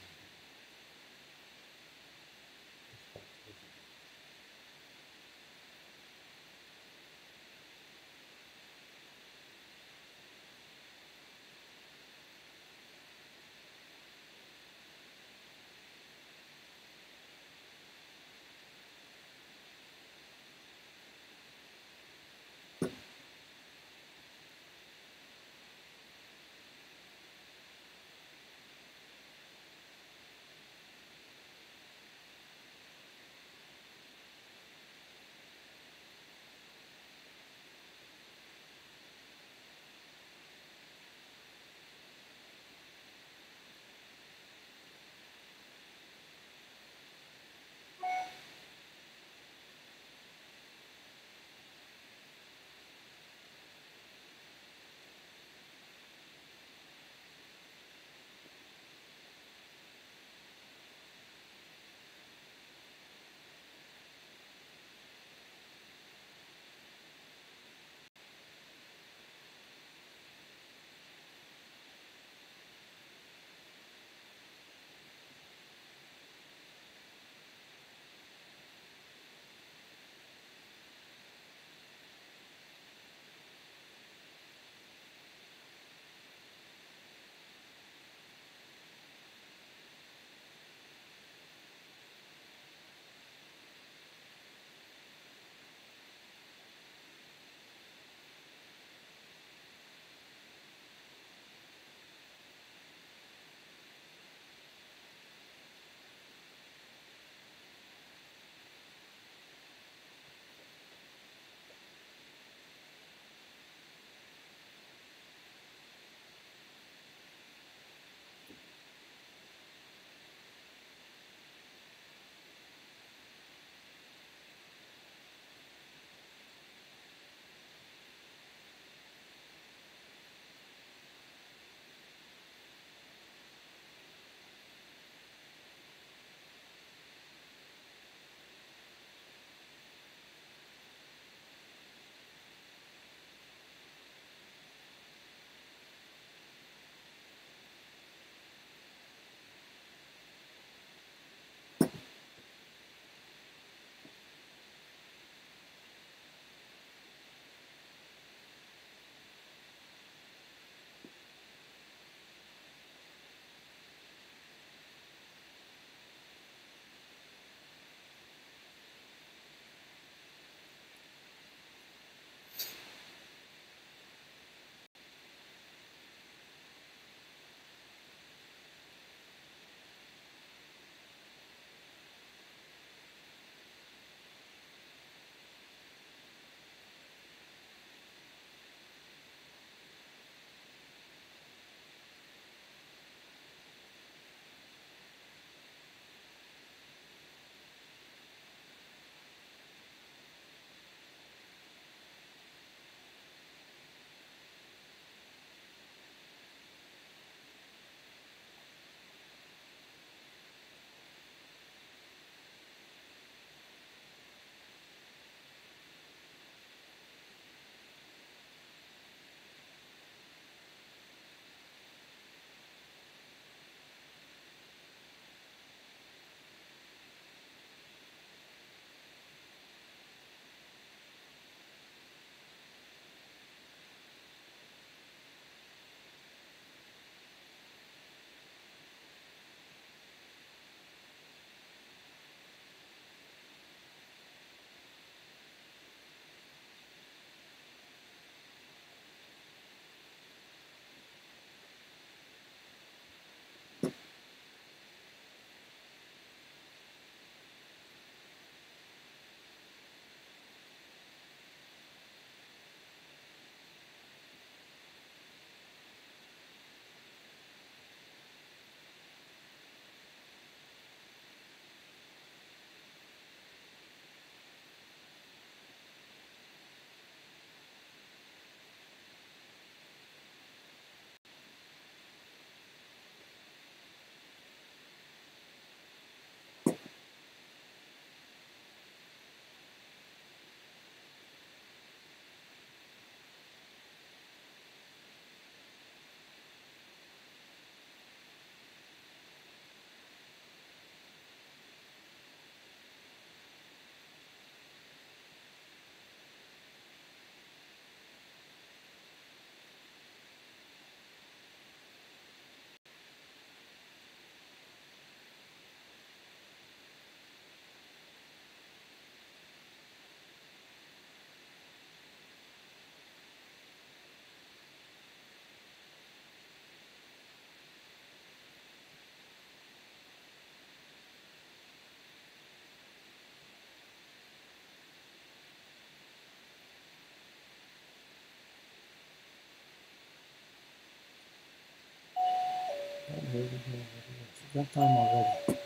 Speaker 2: It's that time already.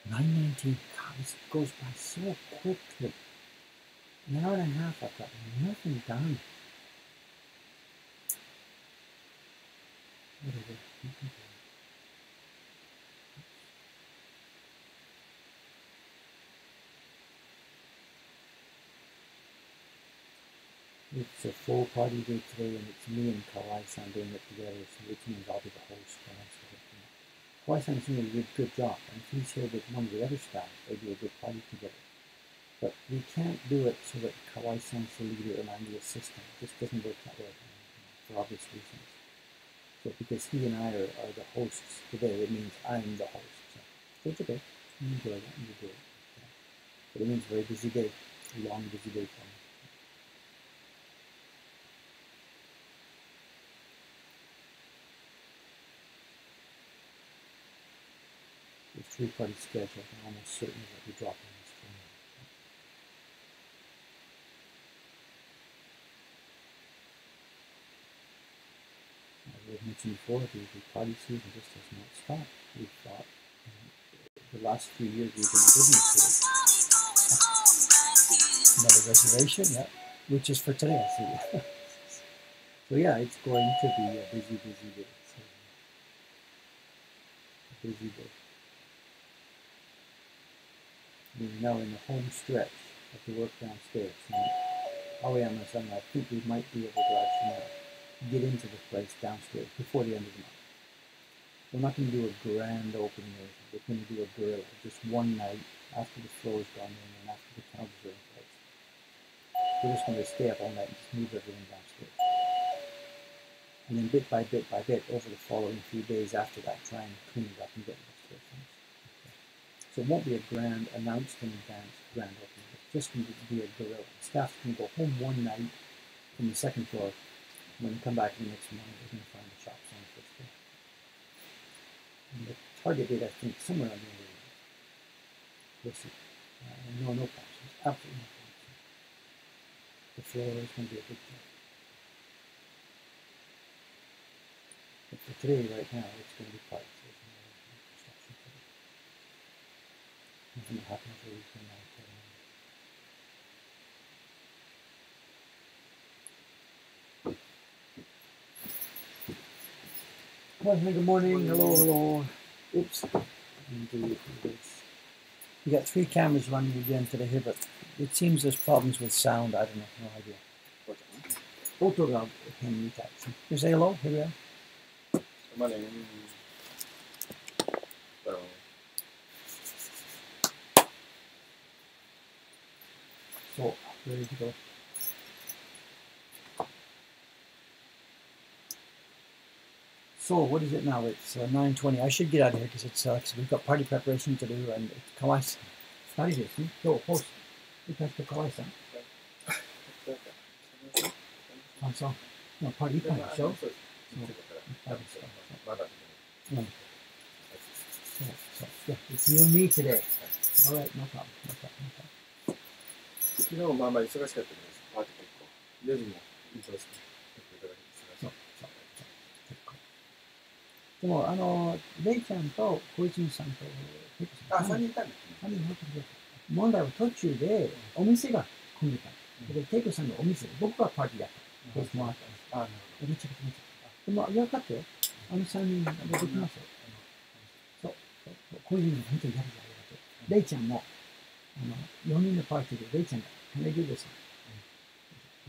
Speaker 2: 9:19. God, this goes by so quickly. An hour and a half, I've got nothing done. Whatever. It's a full party day today, and it's me and Kawai-san doing it together, so which means I'll be the host. Kawai-san's doing a good job, and if he's here with one of the other staff, they do a good party together. But we can't do it so that Kawai-san's the leader and I'm the assistant. It just doesn't work that way, for obvious reasons. So because he and I are the hosts today, it means I'm the host. So it's okay. You enjoy that and you do it. But it means a very busy day, a long busy day for me. With 3-party schedule, I'm almost certain that we drop in this thing. As I've mentioned before, the party season just does not stop. We've got the last few years we've been in business here. Another reservation, yeah, which is for today, I see. So yeah, it's going to be a busy day. So, a busy day. We're now in the home stretch of the work downstairs. And Aoi and my son, I think we might be able to actually get into the place downstairs before the end of the month. We're not going to do a grand opening or anything. We're going to do a guerrilla, just one night after the floor's gone in and after the counters are in place. We're just going to stay up all night and just move everything downstairs. And then bit by bit, over the following few days after that, try and clean it up and get it upstairs finished. So it won't be a grand announced in advance grand opening. It's just going to be a guerrilla. Staff can go home one night from the second floor. When they come back the next morning, they're going to find the shops on the first floor. And the target date, I think, somewhere on the end of the year. We'll see. No promises. Absolutely no promises. The floor is going to be a big deal. But for today, right now, it's going to be quiet. So there's no construction today. Nothing will happen for a weekend now. Good morning. Hello. Oops. We got 3 cameras running again today here, but it seems there's problems with sound. I don't know. No idea. Octopus can you type? You say hello. Here we are. So ready to go. So what is it now? It's 9:20. I should get out of here because it's cause we've got party preparation to do and it's Kawai-san. 2人ですね。今日ホスト。行かせてKawai-san。あ、そう。まあパリ行ったんでしょ？そう。行ったんですか。まだ。うん。そう。Yeah, it's you and me today. All right, no problem. 昨日も忙しかったです。パーティー結構。4時も忙しかった。そう。でもレイちゃんと小泉さんと3人いたんです。3人いたんです。問題は途中でお店が混んでた。で、テイコさんのお店、僕がパーティーだった。別もあったんです。めちゃくちゃ。でも、よかったよ。3人でできますよ。そう。小泉も本当にやるやる。レイちゃんも4人のパーティーでレイちゃんが、Can I do this?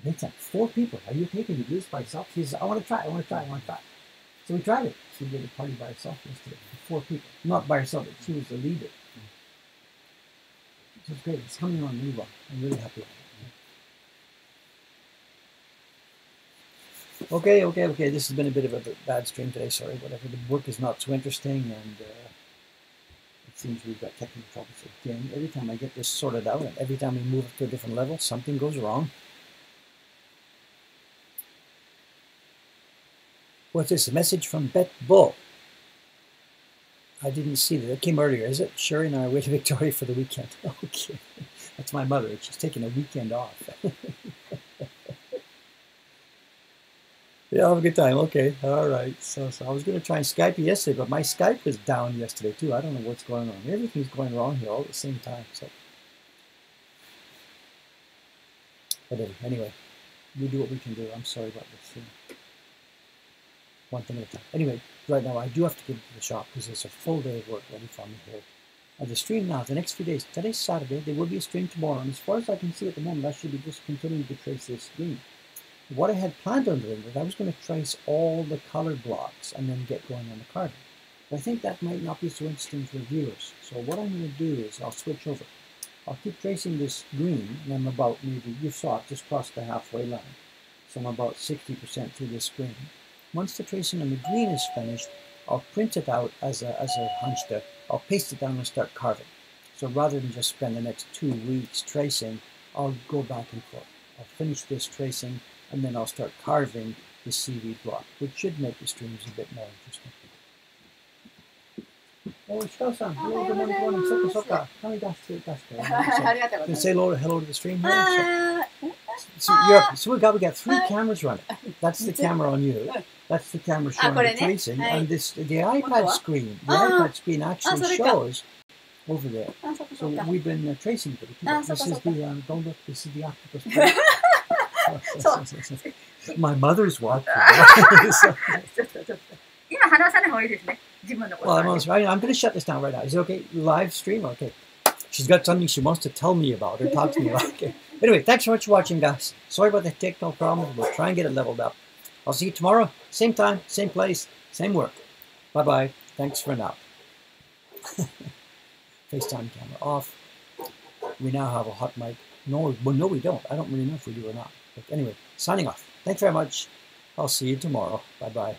Speaker 2: レイちゃん、4 people. Are you taking to do this by yourself? She says, I want to try. So we tried it. She did a party by herself yesterday. 4 people. Not by herself, but she was the leader. So it's great. It's coming on really well. I'm really happy with it. Okay. This has been a bit of a bad stream today. Sorry, whatever. The work is not so interesting, and it seems we've got technical troubles again. Every time I get this sorted out, and every time we move to a different level, something goes wrong. What's this? A message from Bet Bull. I didn't see that. It came earlier, is it? Sherry and I are away to Victoria for the weekend. Okay. That's my mother. She's taking a weekend off. Yeah, have a good time. Okay, all right. So I was going to try and Skype you yesterday, but my Skype was down yesterday too. I don't know what's going on. Everything's going wrong here all at the same time. So, whatever. Anyway, we do what we can do. I'm sorry about this. One thing at a time. Anyway, right now I do have to get to the shop because it's a full day of work ready for me here. The stream now, the next few days. Today's Saturday. There will be a stream tomorrow, and as far as I can see at the moment, I should be just continuing to trace this green. What I had planned on doing was I was going to trace all the color blocks and then get going on the carving. But I think that might not be so interesting for viewers. So what I'm going to do is I'll switch over. I'll keep tracing this green, and I'm about maybe, you saw it, just crossed the halfway line. So I'm about 60% through this green. Once the tracing on the green is finished, I'll print it out as a hunch. I'll paste it down and start carving. So rather than just spend the next 2 weeks tracing, I'll go back and forth. I'll finish this tracing, and then I'll start carving the seaweed block, which should make the streams a bit more interesting. Oh, Shiko-san, hello, good morning, soka. Can you say hello to the stream here? So we got 3 cameras running. That's the camera on you. That's the camera showing the tracing, and the iPad screen. The iPad screen actually shows over there. So we've been tracing it. This is the don't look. This is the octopus. My mother's watching. Well, I'm going to shut this down right now. Is it okay? Live stream? Okay. She's got something she wants to tell me about or talk to me about. Okay. Anyway, thanks so much for watching, guys. Sorry about the technical problems. We'll try and get it leveled up. I'll see you tomorrow. Same time, same place, same work. Bye-bye. Thanks for now. FaceTime camera off. We now have a hot mic. No, well, no, we don't. I don't really know if we do or not. But anyway, signing off. Thanks very much. I'll see you tomorrow. Bye-bye.